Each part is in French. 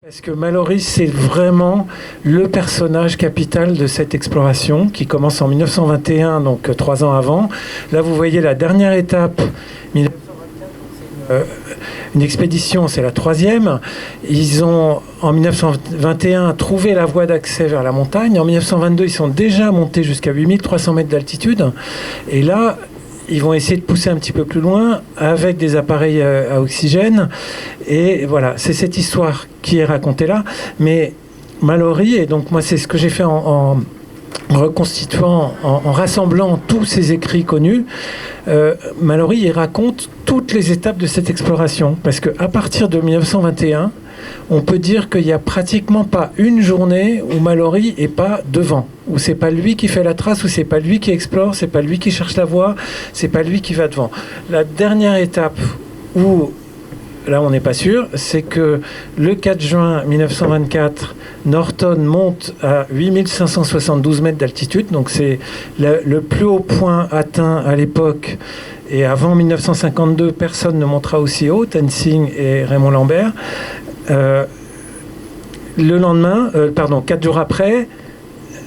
Parce que Mallory, c'est vraiment le personnage capital de cette exploration qui commence en 1921, donc 3 ans avant. Là, vous voyez la dernière étape, 1924, une expédition, c'est la 3e. Ils ont, en 1921, trouvé la voie d'accès vers la montagne. En 1922, ils sont déjà montés jusqu'à 8300 mètres d'altitude. Et là, ils vont essayer de pousser un petit peu plus loin avec des appareils à oxygène. Et voilà, c'est cette histoire qui est racontée là. Mais Mallory, et donc moi c'est ce que j'ai fait en reconstituant, en rassemblant tous ces écrits connus, Mallory, il raconte toutes les étapes de cette exploration. Parce qu'à partir de 1921, on peut dire qu'il n'y a pratiquement pas une journée où Mallory n'est pas devant, où c'est pas lui qui fait la trace, où c'est pas lui qui explore, c'est pas lui qui cherche la voie, c'est pas lui qui va devant. La dernière étape où, là on n'est pas sûr, c'est que le 4 juin 1924, Norton monte à 8572 mètres d'altitude, donc c'est le plus haut point atteint à l'époque. Et avant 1952, personne ne montera aussi haut, Tenzing et Raymond Lambert. Le lendemain, 4 jours après,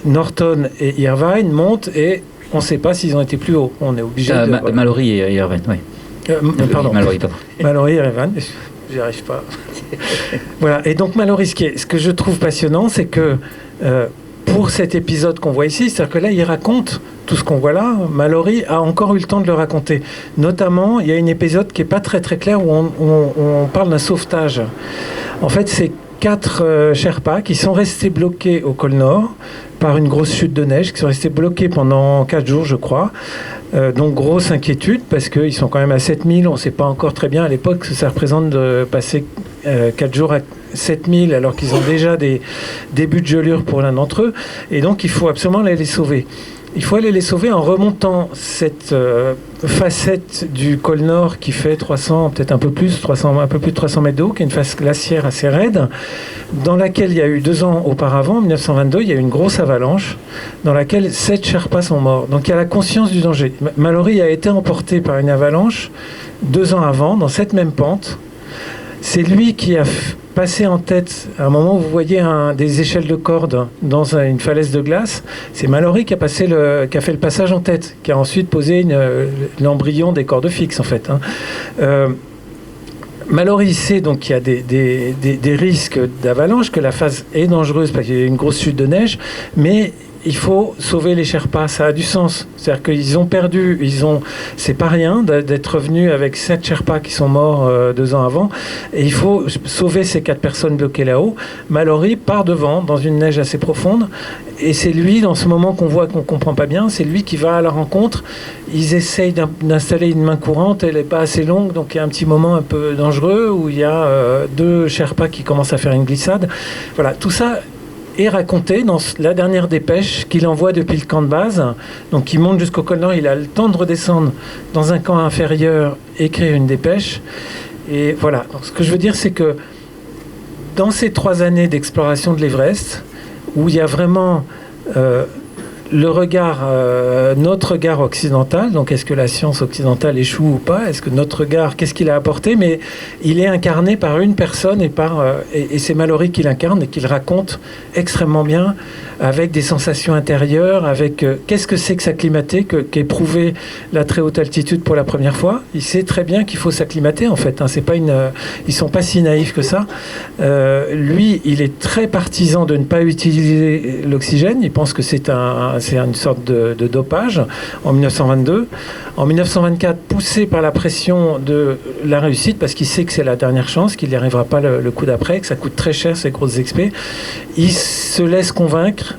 Norton et Irvine montent et on ne sait pas s'ils ont été plus hauts. On est obligé de... Mallory et Irvine, oui. Mallory et Irvine, j'y arrive pas. Voilà. Et donc Mallory, ce que je trouve passionnant, c'est que pour cet épisode qu'on voit ici, c'est-à-dire que là, il raconte tout ce qu'on voit là. Mallory a encore eu le temps de le raconter. Notamment, il y a un épisode qui n'est pas très très clair où on parle d'un sauvetage. En fait, c'est 4 Sherpas qui sont restés bloqués au col Nord par une grosse chute de neige, qui sont restés bloqués pendant 4 jours, je crois. Donc, grosse inquiétude, parce qu'ils sont quand même à 7000. On ne sait pas encore très bien à l'époque ce que ça représente de passer 4 jours à 7000, alors qu'ils ont déjà des débuts de gelure pour l'un d'entre eux. Et donc, il faut absolument aller les sauver. Il faut aller les sauver en remontant cette facette du col Nord qui fait 300, peut-être un peu plus de 300 mètres d'eau, qui est une face glaciaire assez raide, dans laquelle il y a eu 2 ans auparavant, en 1922, il y a eu une grosse avalanche, dans laquelle 7 Sherpas sont morts. Donc il y a la conscience du danger. Mallory a été emporté par une avalanche 2 ans avant, dans cette même pente. C'est lui qui a passé en tête, à un moment où vous voyez des échelles de corde dans une falaise de glace, c'est Mallory qui a fait le passage en tête, qui a ensuite posé l'embryon des cordes fixes en fait. Mallory sait donc qu'il y a des risques d'avalanche, que la phase est dangereuse parce qu'il y a une grosse chute de neige, mais il faut sauver les Sherpas, ça a du sens. C'est-à-dire qu'ils ont perdu, c'est pas rien d'être revenus avec 7 Sherpas qui sont morts 2 ans avant, et il faut sauver ces 4 personnes bloquées là-haut. Mallory part devant, dans une neige assez profonde, et c'est lui, dans ce moment qu'on voit qu'on comprend pas bien, c'est lui qui va à la rencontre. Ils essayent d'installer une main courante, elle n'est pas assez longue, donc il y a un petit moment un peu dangereux, où il y a 2 Sherpas qui commencent à faire une glissade. Voilà, tout ça est raconté dans la dernière dépêche qu'il envoie depuis le camp de base. Donc il monte jusqu'au col Nord, il a le temps de redescendre dans un camp inférieur, écrire une dépêche. Et voilà, donc ce que je veux dire, c'est que dans ces 3 années d'exploration de l'Everest, où il y a vraiment le regard, notre regard occidental, donc est-ce que la science occidentale échoue ou pas, est-ce que notre regard, qu'est-ce qu'il a apporté, mais il est incarné par une personne et c'est Mallory qui l'incarne et qui le raconte extrêmement bien, avec des sensations intérieures, avec qu'est-ce que c'est que s'acclimater, qu'éprouver la très haute altitude pour la première fois. Il sait très bien qu'il faut s'acclimater en fait, c'est pas ils sont pas si naïfs que ça. Lui, il est très partisan de ne pas utiliser l'oxygène, il pense que c'est une sorte de dopage en 1922. En 1924, poussé par la pression de la réussite, parce qu'il sait que c'est la dernière chance, qu'il n'y arrivera pas le coup d'après, que ça coûte très cher ces grosses expés, il se laisse convaincre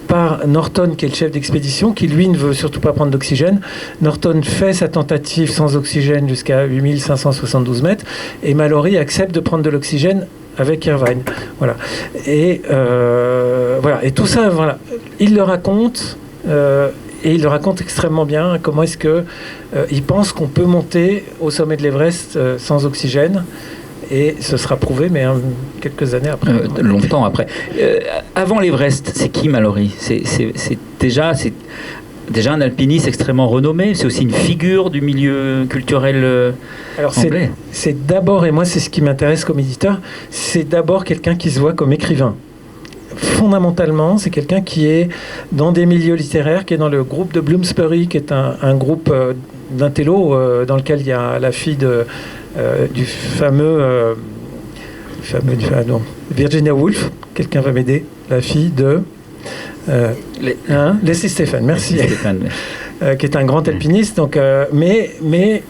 par Norton, qui est le chef d'expédition, qui lui ne veut surtout pas prendre d'oxygène. Norton fait sa tentative sans oxygène jusqu'à 8572 mètres, et Mallory accepte de prendre de l'oxygène avec Irvine. Voilà. Et voilà. Et tout ça, voilà. Il le raconte, et il le raconte extrêmement bien. Comment est-ce que il pense qu'on peut monter au sommet de l'Everest sans oxygène. Et ce sera prouvé, mais quelques années après. Longtemps après. Avant l'Everest, c'est qui Mallory ? déjà un alpiniste extrêmement renommé, c'est aussi une figure du milieu culturel Alors anglais. c'est d'abord, et moi c'est ce qui m'intéresse comme éditeur, c'est d'abord quelqu'un qui se voit comme écrivain. Fondamentalement, c'est quelqu'un qui est dans des milieux littéraires, qui est dans le groupe de Bloomsbury, qui est un groupe d'intello dans lequel il y a la fille du fameux Virginia Woolf. Quelqu'un va m'aider. La fille de Leslie Stephen. Merci. Leslie Stephen, qui est un grand alpiniste, donc, mais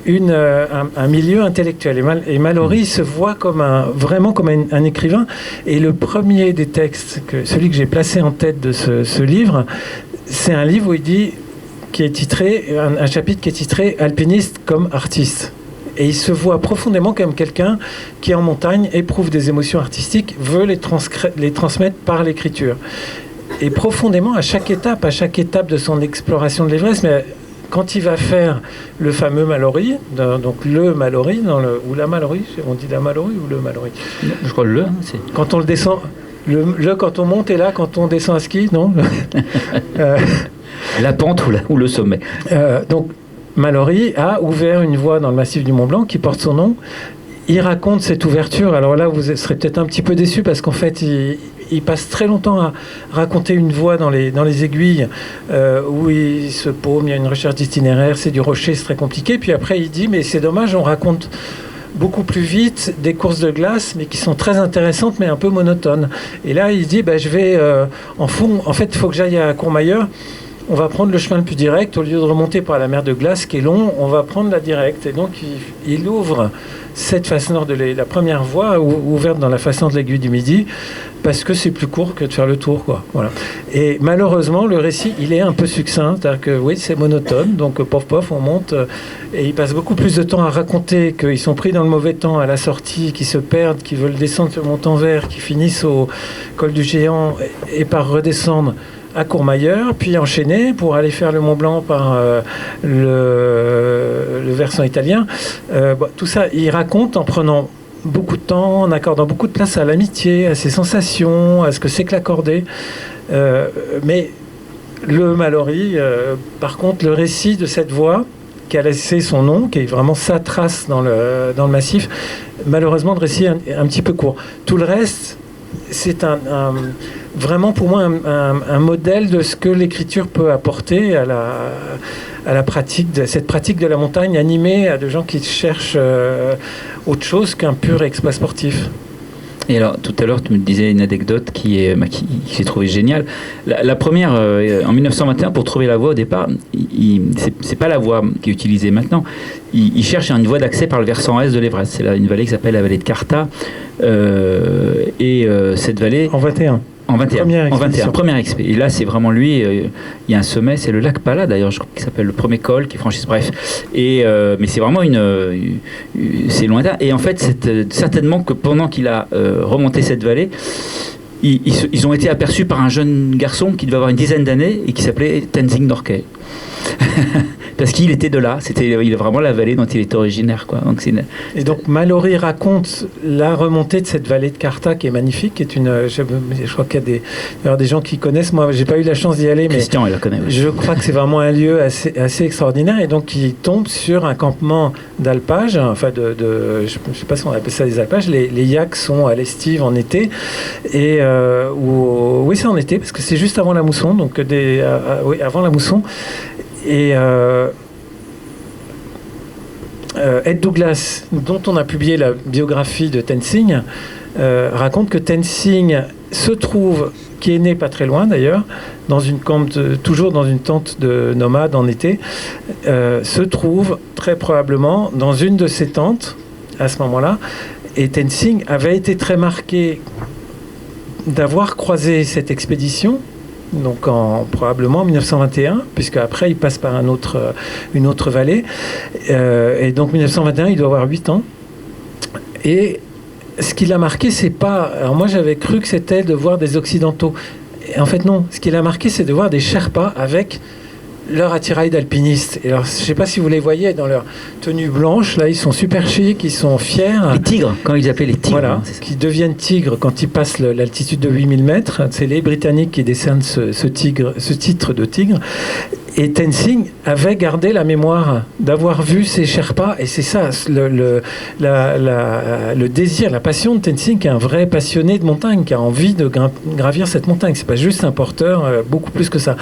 un milieu intellectuel. Et Mallory se voit vraiment comme un écrivain. Et le premier des textes, celui que j'ai placé en tête de ce livre, c'est un livre où il dit, qui est titré, un chapitre qui est titré « Alpiniste comme artiste ». Et il se voit profondément comme quelqu'un qui, en montagne, éprouve des émotions artistiques, veut les transmettre par l'écriture. Et profondément, à chaque étape de son exploration de l'Everest, mais quand il va faire le fameux Mallory, donc le Mallory, ou la Mallory, on dit la Mallory ou le Mallory ? Je crois le. C'est... Quand on le descend, quand on monte et là, quand on descend à ski, non ? La pente ou le sommet. Donc, Mallory a ouvert une voie dans le massif du Mont Blanc qui porte son nom. Il raconte cette ouverture. Alors là, vous serez peut-être un petit peu déçus parce qu'en fait, il passe très longtemps à raconter une voie dans les aiguilles où il se paume, il y a une recherche d'itinéraire, c'est du rocher, c'est très compliqué. Puis après, il dit, mais c'est dommage, on raconte beaucoup plus vite des courses de glace, mais qui sont très intéressantes, mais un peu monotones. Et là, il dit, je vais en fait, il faut que j'aille à Courmayeur. On va prendre le chemin le plus direct. Au lieu de remonter par la mer de glace qui est long, on va prendre la directe. Et donc, il ouvre cette face nord de la première voie ouverte dans la face nord de l'aiguille du Midi parce que c'est plus court que de faire le tour, quoi. Voilà. Et malheureusement, le récit, il est un peu succinct. C'est-à-dire que, oui, c'est monotone. Donc, pof, on monte. Et il passe beaucoup plus de temps à raconter qu'ils sont pris dans le mauvais temps à la sortie, qu'ils se perdent, qu'ils veulent descendre sur le montant vert, qu'ils finissent au col du Géant et par redescendre à Courmayeur, puis enchaîner pour aller faire le Mont Blanc par le versant italien. Tout ça, il raconte en prenant beaucoup de temps, en accordant beaucoup de place à l'amitié, à ses sensations, à ce que c'est que l'accorder. Mais le Mallory, par contre, le récit de cette voie qui a laissé son nom, qui est vraiment sa trace dans le massif, malheureusement, le récit est un petit peu court. Tout le reste, c'est vraiment pour moi un modèle de ce que l'écriture peut apporter à la pratique, cette pratique de la montagne animée à de gens qui cherchent autre chose qu'un pur exploit sportif. Et alors, tout à l'heure, tu me disais une anecdote qui j'ai trouvé géniale. La première, en 1921, pour trouver la voie au départ, c'est pas la voie qui est utilisée maintenant. Il cherche une voie d'accès par le versant est de l'Everest. C'est là une vallée qui s'appelle la vallée de Karta. Cette vallée... En 21. En 21, première expé. Et là, c'est vraiment lui. Il y a un sommet, c'est le lac Pala, d'ailleurs, je crois qu'il s'appelle le premier col qui franchit. Bref. Mais c'est vraiment c'est lointain. Et en fait, c'est certainement que pendant qu'il a remonté cette vallée, ils ont été aperçus par un jeune garçon qui devait avoir une dizaine d'années et qui s'appelait Tenzing Norgay. Parce qu'il était de là, il est vraiment la vallée dont il est originaire, quoi. Donc et donc Mallory raconte la remontée de cette vallée de Karta qui est magnifique, qui est je crois qu'il y a des gens qui connaissent. Moi, j'ai pas eu la chance d'y aller, mais Christian, il la connaît. Oui. Je crois que c'est vraiment un lieu assez extraordinaire. Et donc, il tombe sur un campement d'alpage, enfin je sais pas si on appelle ça des alpages. Les yaks sont à l'estive en été, et oui, c'est en été parce que c'est juste avant la mousson, donc oui, avant la mousson. Et Ed Douglas, dont on a publié la biographie de Tenzing, raconte que Tenzing se trouve, qui est né pas très loin d'ailleurs, toujours dans une tente de nomade en été, se trouve très probablement dans une de ces tentes à ce moment-là. Et Tenzing avait été très marqué d'avoir croisé cette expédition, donc probablement en 1921, puisque après il passe par une autre vallée, et donc 1921 il doit avoir 8 ans, et ce qui l'a marqué, c'est pas... Alors moi j'avais cru que c'était de voir des occidentaux, et en fait non, ce qui l'a marqué c'est de voir des Sherpas avec leur attirail d'alpinistes. Et alors, je ne sais pas si vous les voyez dans leur tenue blanche, là, ils sont super chics, ils sont fiers. Les tigres, quand ils appelaient les tigres. Voilà, qui deviennent tigres quand ils passent l'altitude de 8000 mètres. C'est les Britanniques qui décernent ce titre de tigre. Et Tenzing avait gardé la mémoire d'avoir vu ces Sherpas, et c'est ça le désir, la passion de Tenzing, qui est un vrai passionné de montagne, qui a envie de gravir cette montagne. C'est pas juste un porteur, beaucoup plus que ça.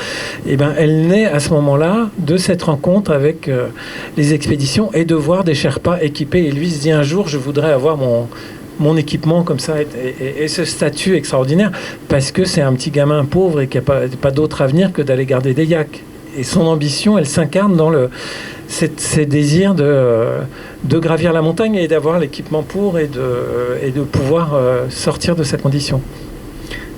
Et ben, elle naît à ce moment-là de cette rencontre avec les expéditions et de voir des Sherpas équipés. Et lui se dit un jour, je voudrais avoir mon équipement comme ça et ce statut extraordinaire, parce que c'est un petit gamin pauvre et qui n'a pas d'autre avenir que d'aller garder des yaks. Et son ambition, elle s'incarne dans ces désirs de gravir la montagne et d'avoir l'équipement pour et de pouvoir sortir de sa condition.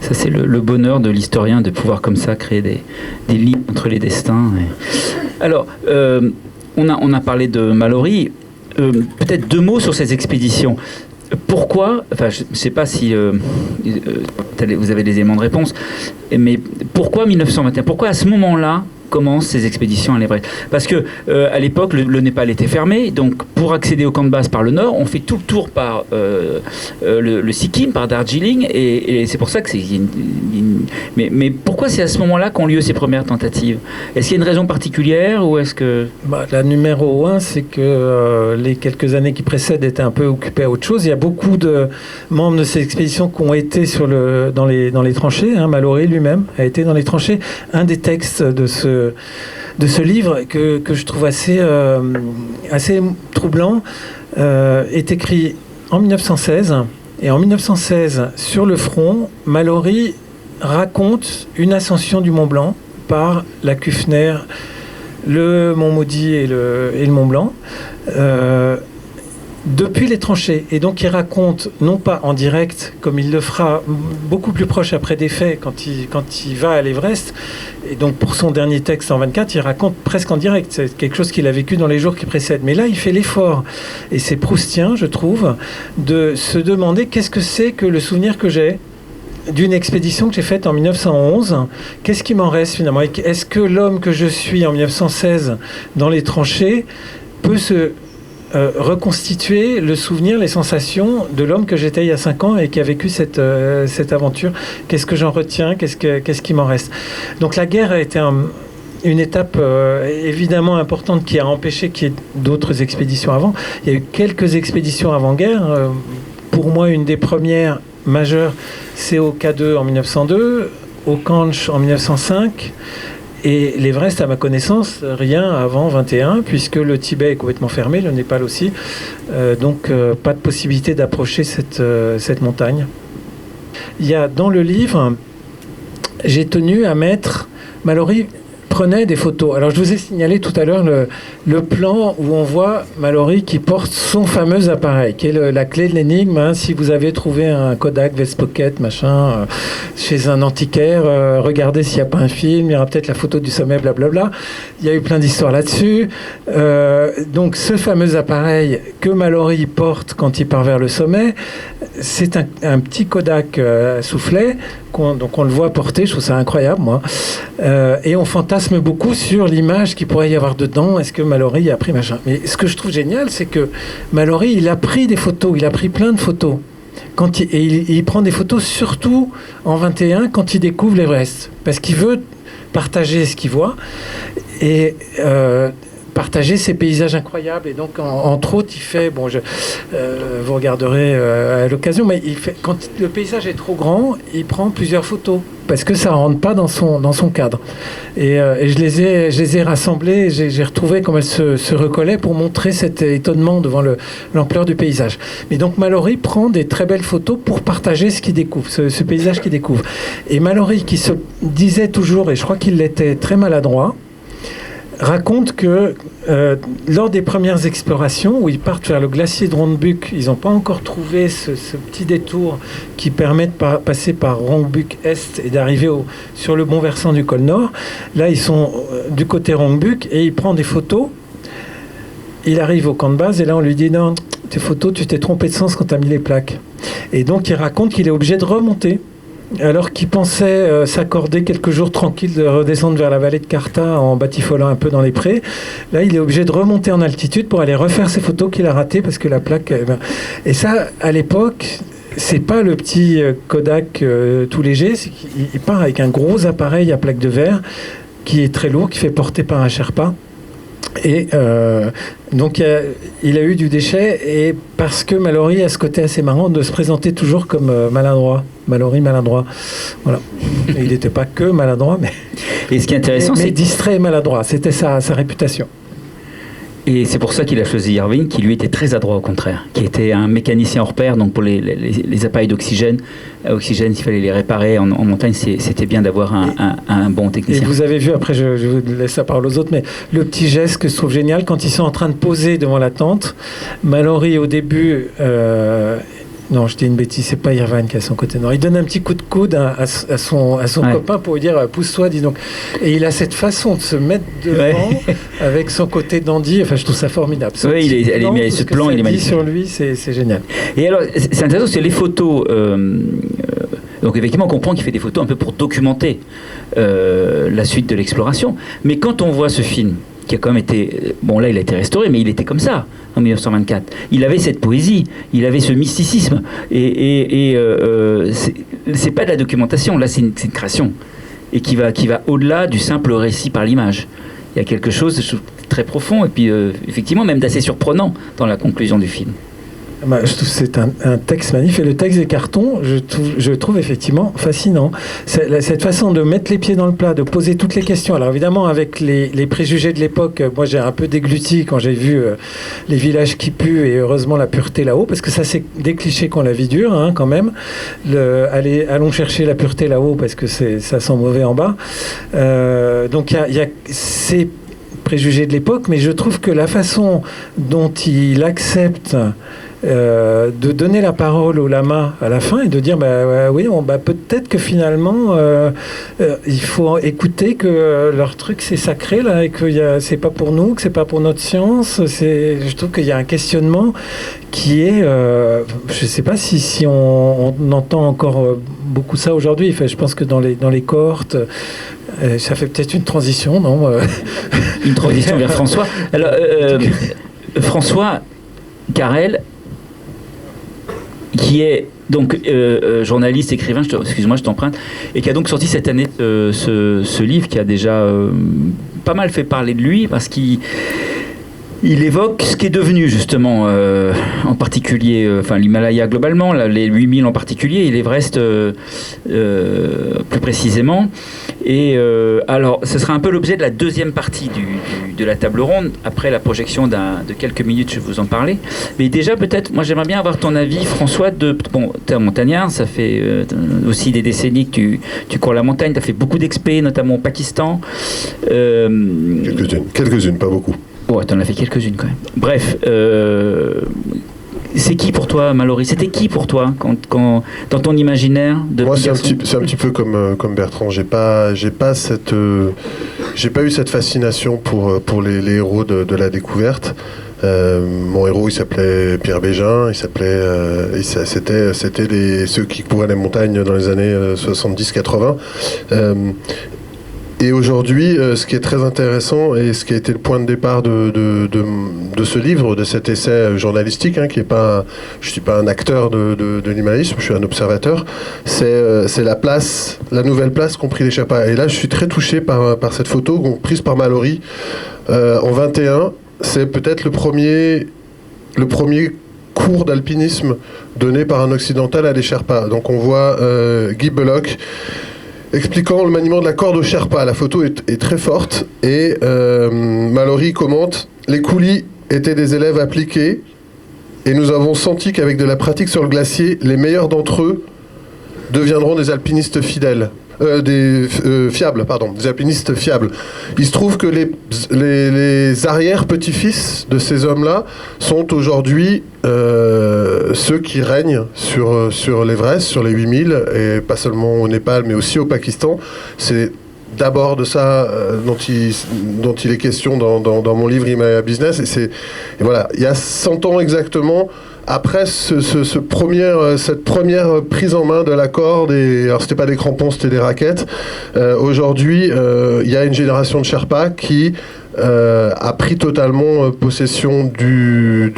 Ça, c'est le bonheur de l'historien, de pouvoir comme ça créer des liens entre les destins. Alors, on a parlé de Mallory. Peut-être 2 mots sur ces expéditions. Pourquoi, enfin je ne sais pas si vous avez des éléments de réponse, mais pourquoi 1921 ? Pourquoi à ce moment-là commencent ces expéditions à l'Everest ? Parce que à l'époque le Népal était fermé, donc pour accéder au camp de base par le nord, on fait tout le tour par le Sikkim, par Darjeeling, et c'est pour ça que c'est mais pourquoi c'est à ce moment-là qu'ont lieu ces premières tentatives ? Est-ce qu'il y a une raison particulière ou est-ce que la numéro 1, c'est que les quelques années qui précèdent étaient un peu occupées à autre chose. Il y a beaucoup de membres de ces expéditions qui ont été dans les tranchées. Mallory lui-même a été dans les tranchées. Un des textes de ce livre que je trouve assez troublant est écrit en 1916. Et en 1916, sur le front, Mallory raconte une ascension du Mont Blanc par la Kufner, le Mont Maudit et le Mont Blanc, depuis les tranchées. Et donc il raconte, non pas en direct, comme il le fera beaucoup plus proche après des faits, quand il va à l'Everest. Et donc pour son dernier texte en 24, il raconte presque en direct. C'est quelque chose qu'il a vécu dans les jours qui précèdent. Mais là, il fait l'effort, et c'est proustien, je trouve, de se demander qu'est-ce que c'est que le souvenir que j'ai d'une expédition que j'ai faite en 1911. Qu'est-ce qui m'en reste finalement ? Est-ce que l'homme que je suis en 1916 dans les tranchées peut se reconstituer le souvenir, les sensations de l'homme que j'étais il y a 5 ans et qui a vécu cette aventure ? Qu'est-ce que j'en retiens ? Qu'est-ce qui m'en reste ? Donc la guerre a été une étape évidemment importante qui a empêché qu'il y ait d'autres expéditions avant. Il y a eu quelques expéditions avant-guerre. Pour moi, une des premières majeures, c'est au K2 en 1902, au Kanch en 1905, et l'Everest, à ma connaissance, rien avant 21, puisque le Tibet est complètement fermé, le Népal aussi, donc pas de possibilité d'approcher cette montagne. Il y a dans le livre, j'ai tenu à mettre, Mallory prenait des photos. Alors je vous ai signalé tout à l'heure le plan où on voit Mallory qui porte son fameux appareil, qui est la clé de l'énigme. Si vous avez trouvé un Kodak Vest Pocket, machin, chez un antiquaire, regardez s'il n'y a pas un film, il y aura peut-être la photo du sommet, blablabla. Il y a eu plein d'histoires là-dessus. Donc ce fameux appareil que Mallory porte quand il part vers le sommet, c'est un petit Kodak soufflet, donc on le voit porter, je trouve ça incroyable, moi. Et on fantasme beaucoup sur l'image qu'il pourrait y avoir dedans. Est-ce que Mallory a pris machin ? Mais ce que je trouve génial, c'est que Mallory, il a pris des photos, il a pris plein de photos. Il prend des photos surtout en 21 quand il découvre l'Everest, parce qu'il veut partager ce qu'il voit et partager ces paysages incroyables. Et donc, entre autres, il fait, vous regarderez à l'occasion, mais quand le paysage est trop grand, il prend plusieurs photos, parce que ça ne rentre pas dans son cadre. Et je les ai rassemblées, j'ai retrouvé comment elles se recollaient pour montrer cet étonnement devant l'ampleur du paysage. Mais donc Mallory prend des très belles photos pour partager ce qu'il découvre, ce paysage qu'il découvre. Et Mallory, qui se disait toujours, et je crois qu'il l'était très maladroit, raconte que lors des premières explorations où ils partent vers le glacier de Rongbuk, ils n'ont pas encore trouvé ce petit détour qui permet de passer par Rongbuk Est et d'arriver sur le bon versant du col Nord. Là, ils sont du côté Rongbuk et il prend des photos. Il arrive au camp de base et là, on lui dit « Non, tes photos, tu t'es trompé de sens quand tu as mis les plaques. » Et donc, il raconte qu'il est obligé de remonter. Alors qu'il pensait s'accorder quelques jours tranquilles de redescendre vers la vallée de Karta en batifolant un peu dans les prés, là il est obligé de remonter en altitude pour aller refaire ses photos qu'il a ratées parce que la plaque... Et ça, à l'époque, c'est pas le petit Kodak tout léger, c'est qu'il part avec un gros appareil à plaque de verre qui est très lourd, qui fait porter par un Sherpa. Et donc il a eu du déchet, et parce que Mallory a ce côté assez marrant de se présenter toujours comme maladroit. Mallory maladroit. Voilà. Et il n'était pas que maladroit, mais... Et ce qui est intéressant, c'est distrait et maladroit. C'était sa réputation. Et c'est pour ça qu'il a choisi Irving, qui lui était très adroit au contraire, qui était un mécanicien hors pair. Donc pour les appareils d'oxygène, s'il fallait les réparer en montagne, c'était bien d'avoir un bon technicien. Et vous avez vu, après je vous laisse la parole aux autres, mais le petit geste que je trouve génial, quand ils sont en train de poser devant la tente, Mallory au début... non, je dis une bêtise, c'est pas Irvine qui a son côté. Non, il donne un petit coup de coude à son copain pour lui dire pousse-toi, dis donc. Et il a cette façon de se mettre devant avec son côté dandy. Enfin, je trouve ça formidable. Oui, ce plan, il est magnifique. Sur lui, c'est génial. Et alors, c'est intéressant, c'est les photos. Donc effectivement, on comprend qu'il fait des photos un peu pour documenter la suite de l'exploration. Mais quand on voit ce film, qui a quand même été... Bon, là, il a été restauré, mais il était comme ça, en 1924. Il avait cette poésie, il avait ce mysticisme. Et c'est pas de la documentation, là, c'est une création. Et qui va au-delà du simple récit par l'image. Il y a quelque chose de très profond, et puis, effectivement, même d'assez surprenant dans la conclusion du film. Bah, je trouve que c'est un texte magnifique. Et le texte des cartons, je trouve effectivement fascinant. Cette façon de mettre les pieds dans le plat, de poser toutes les questions. Alors évidemment, avec les préjugés de l'époque, moi j'ai un peu dégluti quand j'ai vu les villages qui puent, et heureusement la pureté là-haut, parce que ça c'est des clichés qu'on la vie dure quand même. Allons chercher la pureté là-haut parce que ça sent mauvais en bas. Donc il y a ces préjugés de l'époque, mais je trouve que la façon dont il accepte de donner la parole au lama à la fin et de dire oui, peut-être que finalement il faut écouter que leur truc c'est sacré là, et que c'est pas pour nous, que c'est pas pour notre science. Je trouve qu'il y a un questionnement qui est je sais pas si on entend encore beaucoup ça aujourd'hui. Enfin, je pense que dans les cohortes ça fait peut-être une transition, non Une transition vers François. Alors, François Carrel, qui est donc journaliste, écrivain, excuse-moi, je t'emprunte, et qui a donc sorti cette année ce livre qui a déjà pas mal fait parler de lui, parce qu'il évoque ce qui est devenu justement, en particulier, l'Himalaya globalement, les 8000 en particulier, et l'Everest plus précisément. Et alors, ce sera un peu l'objet de la deuxième partie de la table ronde, après la projection de quelques minutes, je vais vous en parler. Mais déjà, peut-être, moi j'aimerais bien avoir ton avis, François, t'es un montagnard, ça fait aussi des décennies que tu cours la montagne, tu as fait beaucoup d'expés, notamment au Pakistan. Quelques-unes, pas beaucoup. Ouais, t'en as fait quelques-unes quand même. Bref, c'est qui pour toi, Mallory? C'était qui pour toi quand dans ton imaginaire de Moi, c'est un petit peu comme Bertrand. J'ai pas eu cette fascination pour les héros de la découverte. Mon héros, il s'appelait Pierre Bégin. C'était ceux qui couraient les montagnes dans les années 70-80. Et aujourd'hui, ce qui est très intéressant et ce qui a été le point de départ de ce livre, de cet essai journalistique, qui est pas, je suis pas un acteur de l'humanisme, je suis un observateur, c'est la nouvelle place qu'ont pris les Sherpas. Et là, je suis très touché par cette photo prise par Mallory en 21. C'est peut-être le premier cours d'alpinisme donné par un occidental à des Sherpas. Donc on voit Guy Belloc expliquant le maniement de la corde au Sherpa. La photo est très forte et Mallory commente « Les coulis étaient des élèves appliqués et nous avons senti qu'avec de la pratique sur le glacier, les meilleurs d'entre eux deviendront des alpinistes fidèles. » Des alpinistes fiables. Il se trouve que les arrière-petits-fils de ces hommes-là sont aujourd'hui ceux qui règnent sur l'Everest, sur les 8000, et pas seulement au Népal, mais aussi au Pakistan. C'est d'abord de ça dont il est question dans mon livre Himalaya Business. Et voilà, il y a 100 ans exactement, après cette première prise en main de la corde, alors c'était pas des crampons, c'était des raquettes, aujourd'hui il y a une génération de Sherpas qui a pris totalement possession du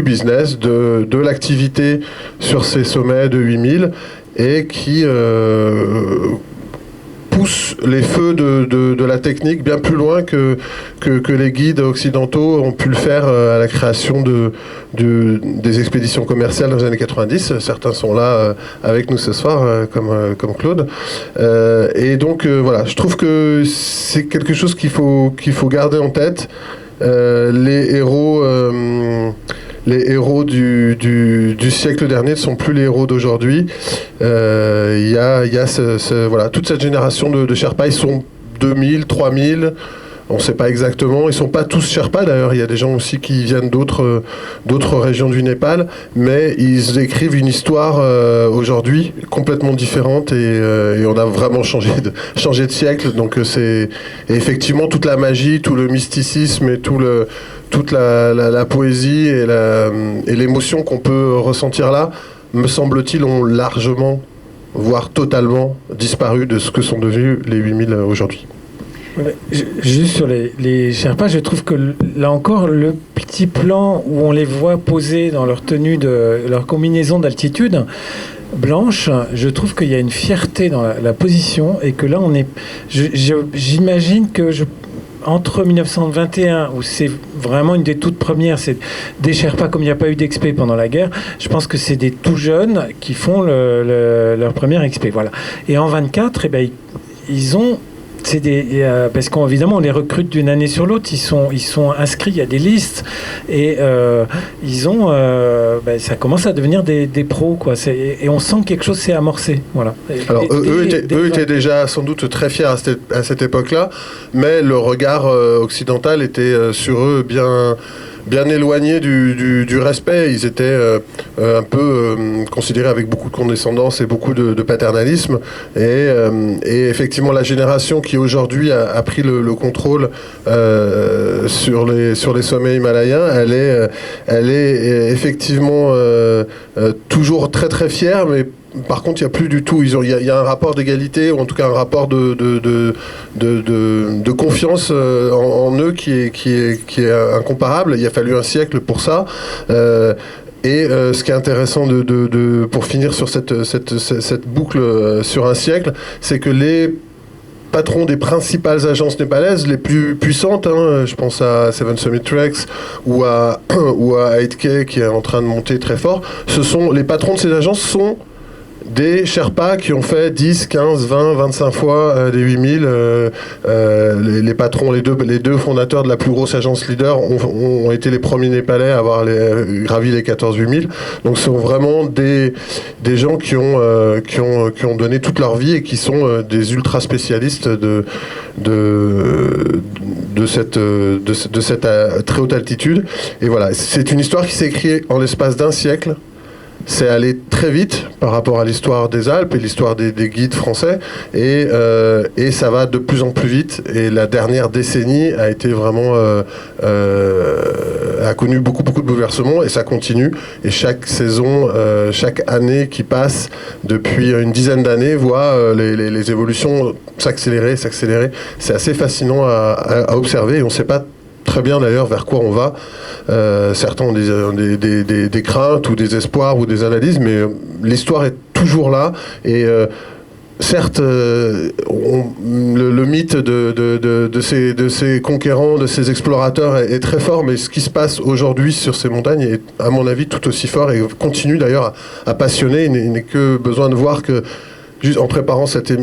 business, de l'activité sur ces sommets de 8000, et qui pousse les feux de la technique bien plus loin que les guides occidentaux ont pu le faire à la création des expéditions commerciales dans les années 90. Certains sont là avec nous ce soir, comme Claude. Et donc voilà, je trouve que c'est quelque chose qu'il faut garder en tête. Les héros du siècle dernier ne sont plus les héros d'aujourd'hui. Il y a voilà, toute cette génération de Sherpas, ils sont 2000, 3000, on ne sait pas exactement. Ils ne sont pas tous Sherpas d'ailleurs, il y a des gens aussi qui viennent d'autres régions du Népal, mais ils écrivent une histoire aujourd'hui complètement différente et on a vraiment changé de siècle. Donc c'est effectivement toute la magie, tout le mysticisme et toute la poésie et l'émotion qu'on peut ressentir là, me semble-t-il, ont largement, voire totalement disparu de ce que sont devenus les 8000 aujourd'hui. Juste sur les Sherpas, je trouve que là encore, le petit plan où on les voit poser dans leur tenue, leur combinaison d'altitude blanche, je trouve qu'il y a une fierté dans la position et que là, j'imagine que entre 1921, où c'est vraiment une des toutes premières, c'est des Sherpas comme il n'y a pas eu d'expé pendant la guerre, je pense que c'est des tout jeunes qui font leur première expé. Voilà. Et en 24, ils ont... parce qu'évidemment on les recrute d'une année sur l'autre, ils sont inscrits, il y a des listes et ça commence à devenir des pros quoi. Et on sent que quelque chose s'est amorcé. Voilà. Alors eux étaient déjà sans doute très fiers à cette époque-là, mais le regard occidental était sur eux bien éloignés du respect. Ils étaient un peu considérés avec beaucoup de condescendance et beaucoup de paternalisme. Et effectivement, la génération qui aujourd'hui a pris le contrôle sur les sommets himalayens, elle est effectivement toujours très très fière, mais par contre, il n'y a plus du tout. Il y a un rapport d'égalité, ou en tout cas un rapport de confiance en eux qui est incomparable. Il a fallu un siècle pour ça. Et ce qui est intéressant pour finir sur cette boucle sur un siècle, c'est que les patrons des principales agences népalaises les plus puissantes, je pense à Seven Summit Treks ou à 8K qui est en train de monter très fort, les patrons de ces agences sont des Sherpas qui ont fait 10, 15, 20, 25 fois les 8000. Les patrons, les deux fondateurs de la plus grosse agence leader ont été les premiers Népalais à avoir gravi les 14-8000. Donc ce sont vraiment des gens qui ont donné toute leur vie et qui sont des ultra spécialistes de cette très haute altitude. Et voilà, c'est une histoire qui s'est écrite en l'espace d'un siècle. C'est allé très vite par rapport à l'histoire des Alpes et l'histoire des guides français, et ça va de plus en plus vite. Et la dernière décennie a été vraiment a connu beaucoup de bouleversements, et ça continue. Et chaque saison, chaque année qui passe depuis une dizaine d'années voit les évolutions s'accélérer. C'est assez fascinant à observer, et on ne sait pas très bien d'ailleurs vers quoi on va. Certains ont des craintes ou des espoirs ou des analyses, mais l'histoire est toujours là. Et certes, le mythe de ces conquérants, de ces explorateurs est très fort, mais ce qui se passe aujourd'hui sur ces montagnes est, à mon avis, tout aussi fort et continue d'ailleurs à passionner. Il n'est que besoin de voir que, juste en préparant cette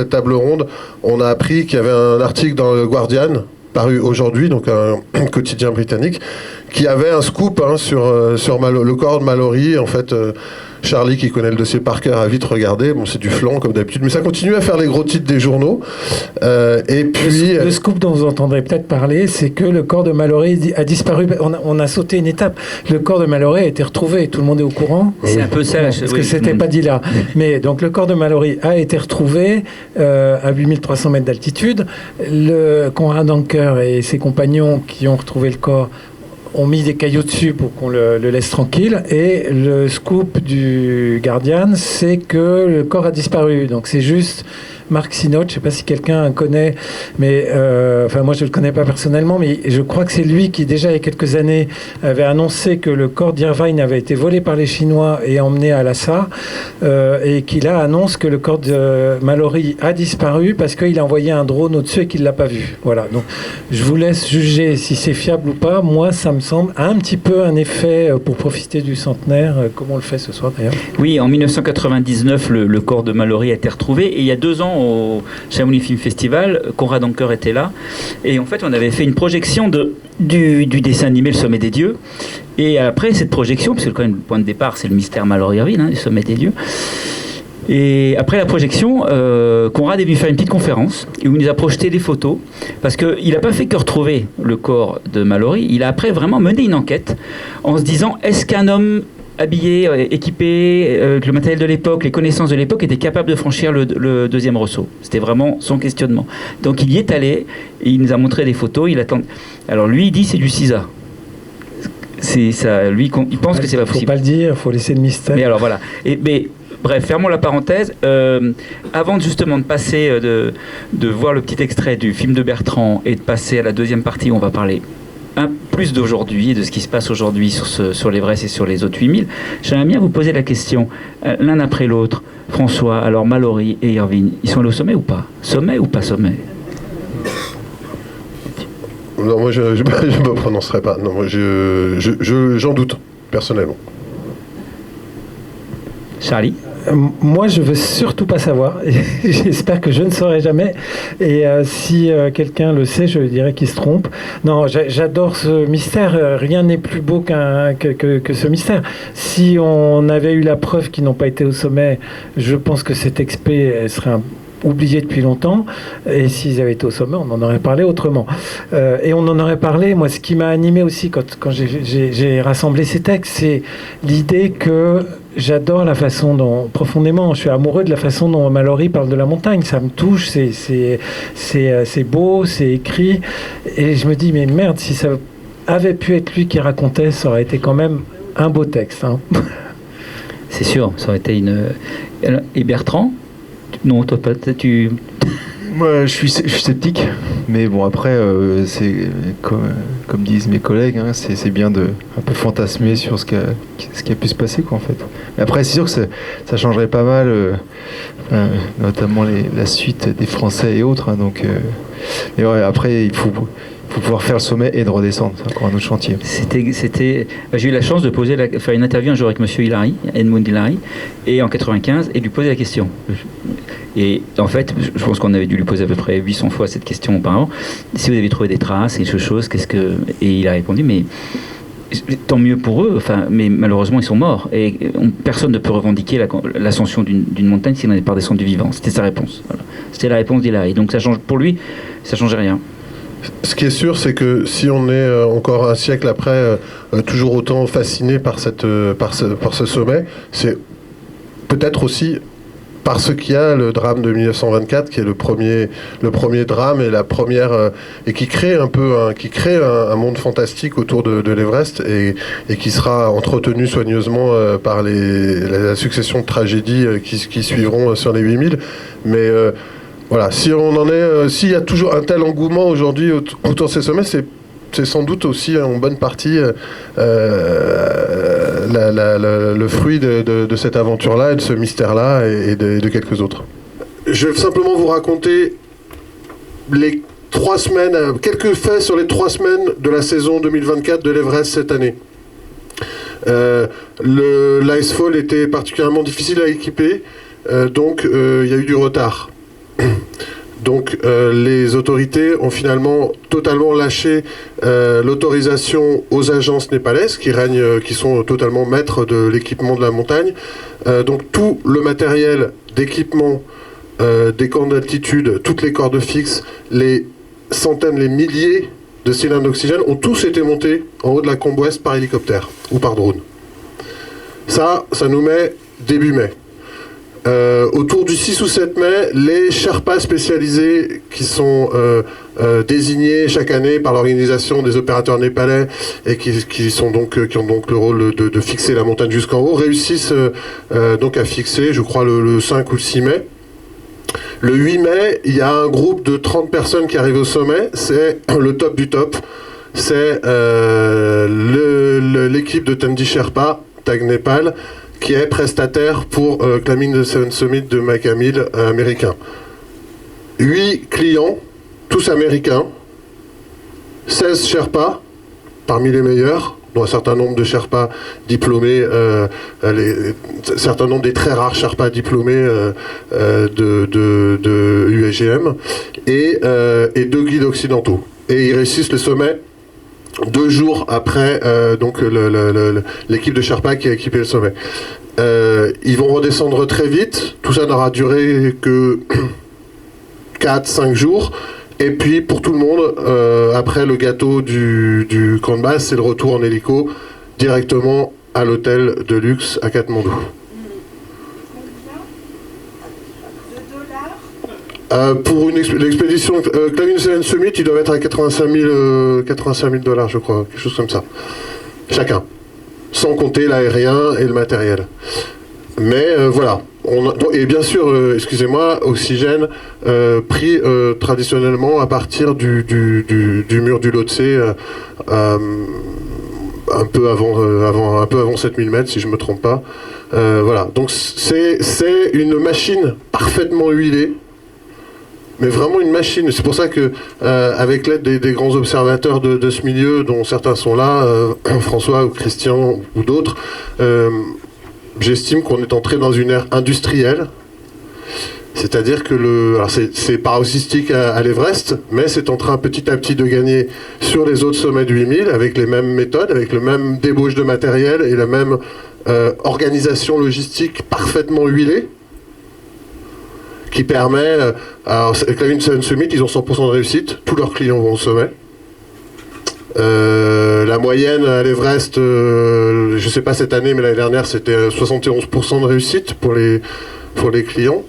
table ronde, on a appris qu'il y avait un article dans le Guardian, paru aujourd'hui, donc un quotidien britannique, qui avait un scoop sur le corps de Mallory. En fait, Charlie, qui connaît le dossier par cœur, a vite regardé. Bon, c'est du flan, comme d'habitude, mais ça continue à faire les gros titres des journaux. Et puis... Le scoop dont vous entendrez peut-être parler, c'est que le corps de Mallory a disparu. On a sauté une étape. Le corps de Mallory a été retrouvé. Tout le monde est au courant. C'est un peu ça. Parce que c'était pas dit là. Mais donc, le corps de Mallory a été retrouvé à 8300 mètres d'altitude. Le Konrad Anker et ses compagnons qui ont retrouvé le corps ont mis des cailloux dessus pour qu'on le laisse tranquille. Et le scoop du Guardian, c'est que le corps a disparu. Donc c'est juste Mark Sinote, je ne sais pas si quelqu'un connaît, mais moi je ne le connais pas personnellement, mais je crois que c'est lui qui déjà il y a quelques années avait annoncé que le corps d'Irvine avait été volé par les Chinois et emmené à Lhasa, et qui là annonce que le corps de Mallory a disparu parce qu'il a envoyé un drone au-dessus et qu'il ne l'a pas vu. Voilà, donc je vous laisse juger si c'est fiable ou pas. Moi ça me semble un petit peu un effet pour profiter du centenaire, comme on le fait ce soir d'ailleurs. Oui, en 1999 le corps de Mallory a été retrouvé, et il y a 2 ans au Chamonix Film Festival, Konrad Anker était là, et en fait on avait fait une projection du dessin animé Le Sommet des Dieux, et après cette projection, parce que quand même le point de départ c'est le mystère Mallory Irvine, Le Sommet des Dieux, et après la projection, Konrad est venu faire une petite conférence où il nous a projeté des photos, parce qu'il n'a pas fait que retrouver le corps de Mallory, il a après vraiment mené une enquête en se disant, est-ce qu'un homme habillé, équipé, avec le matériel de l'époque, les connaissances de l'époque, était capable de franchir le deuxième ressaut. C'était vraiment son questionnement. Donc il y est allé, et il nous a montré des photos, il attend. Alors lui, il dit c'est du CISA. C'est ça, lui, il pense que c'est pas possible. Il ne faut pas le dire, il faut laisser le mystère. Mais alors voilà. Mais bref, fermons la parenthèse. Avant justement de passer, de voir le petit extrait du film de Bertrand et de passer à la deuxième partie où on va parler plus d'aujourd'hui, de ce qui se passe aujourd'hui sur l'Everest et sur les autres 8000, j'aimerais bien vous poser la question, l'un après l'autre. François, alors Mallory et Irvine, ils sont allés au sommet ou pas? Sommet ou pas sommet? Non, moi je ne me prononcerai pas. Non, moi j'en doute, personnellement. Charlie? Moi, je veux surtout pas savoir. J'espère que je ne saurai jamais. Et si quelqu'un le sait, je dirais qu'il se trompe. Non, j'adore ce mystère. Rien n'est plus beau que ce mystère. Si on avait eu la preuve qu'ils n'ont pas été au sommet, je pense que cette expé serait oublié depuis longtemps, et s'ils avaient été au sommet, on en aurait parlé autrement. Et on en aurait parlé, moi, ce qui m'a animé aussi quand j'ai rassemblé ces textes, c'est l'idée que j'adore la façon dont, profondément, je suis amoureux de la façon dont Mallory parle de la montagne, ça me touche, c'est beau, c'est écrit, et je me dis, mais merde, si ça avait pu être lui qui racontait, ça aurait été quand même un beau texte. Hein. C'est sûr, ça aurait été une... Et Bertrand? Non, toi pas, tu... Moi, je suis sceptique, mais bon, après, c'est comme disent mes collègues, hein, c'est bien de un peu fantasmer sur ce qui a pu se passer, quoi, en fait. Mais après, c'est sûr que ça changerait pas mal, notamment la suite des Français et autres, hein, donc... mais ouais, après, il faut pouvoir faire le sommet et de redescendre, c'est encore un autre chantier. J'ai eu la chance de faire une interview un jour avec monsieur Hillary, Edmund Hillary, et en 95, et lui poser la question. Et en fait, je pense qu'on avait dû lui poser à peu près 800 fois cette question auparavant. Si vous avez trouvé des traces et des choses, Et il a répondu, mais tant mieux pour eux, mais malheureusement ils sont morts. Et personne ne peut revendiquer l'ascension d'une montagne s'il n'en est pas descendu vivant. C'était sa réponse. Voilà. C'était la réponse d'Hillary. Donc ça change, pour lui, ça ne change rien. Ce qui est sûr, c'est que si on est encore un siècle après toujours autant fasciné par ce sommet, c'est peut-être aussi parce qu'il y a le drame de 1924 qui est le premier drame et la première et qui crée un monde fantastique autour de l'Everest et qui sera entretenu soigneusement par la succession de tragédies qui suivront sur les 8000. Mais voilà, si on en est, s'il y a toujours un tel engouement aujourd'hui autour de ces sommets, c'est sans doute aussi en bonne partie le fruit de cette aventure-là et de ce mystère-là et de quelques autres. Je vais simplement vous raconter les 3 semaines, quelques faits sur les 3 semaines de la saison 2024 de l'Everest cette année. L'Icefall était particulièrement difficile à équiper, donc il y a eu du retard. Donc les autorités ont finalement totalement lâché l'autorisation aux agences népalaises qui sont totalement maîtres de l'équipement de la montagne. Donc tout le matériel d'équipement des camps d'altitude, toutes les cordes fixes, les centaines, les milliers de cylindres d'oxygène ont tous été montés en haut de la Combe Ouest par hélicoptère ou par drone. Ça nous met début mai. Autour du 6 ou 7 mai, les Sherpas spécialisés qui sont désignés chaque année par l'organisation des opérateurs népalais et qui ont donc le rôle de fixer la montagne jusqu'en haut, réussissent donc à fixer, je crois, le 5 ou le 6 mai. Le 8 mai, il y a un groupe de 30 personnes qui arrivent au sommet, c'est le top du top. C'est l'équipe de Tendi Sherpa, Tag Népal, qui est prestataire pour Climbing the Seven Summit de Mike Hamill américain. 8 clients, tous américains, 16 Sherpas, parmi les meilleurs, dont un certain nombre de Sherpas diplômés, un certain nombre des très rares Sherpas diplômés de USGM, et 2 guides occidentaux. Et ils réussissent le sommet 2 jours après donc l'équipe de Sherpa qui a équipé le sommet. Ils vont redescendre très vite. Tout ça n'aura duré que 4-5 jours. Et puis pour tout le monde, après le gâteau du camp de base, c'est le retour en hélico directement à l'hôtel de luxe à Katmandou. Pour l'expédition Climbing Seven Summit, ils doivent être à 85 000 $, je crois, quelque chose comme ça. Chacun. Sans compter l'aérien et le matériel. Mais voilà. Et bien sûr, excusez-moi, oxygène pris traditionnellement à partir du mur du Lhotse, un peu avant 7000 mètres, si je ne me trompe pas. Voilà. Donc c'est une machine parfaitement huilée. Mais vraiment une machine. C'est pour ça que, avec l'aide des grands observateurs de ce milieu, dont certains sont là, François ou Christian ou d'autres, j'estime qu'on est entré dans une ère industrielle. C'est-à-dire que alors c'est paroxystique à l'Everest, mais c'est en train petit à petit de gagner sur les autres sommets du 8000 avec les mêmes méthodes, avec le même débauche de matériel et la même organisation logistique parfaitement huilée, qui permet... alors, Climbing Seven Summit, ils ont 100% de réussite. Tous leurs clients vont au sommet. La moyenne à l'Everest, je ne sais pas cette année, mais l'année dernière, c'était 71% de réussite pour les clients.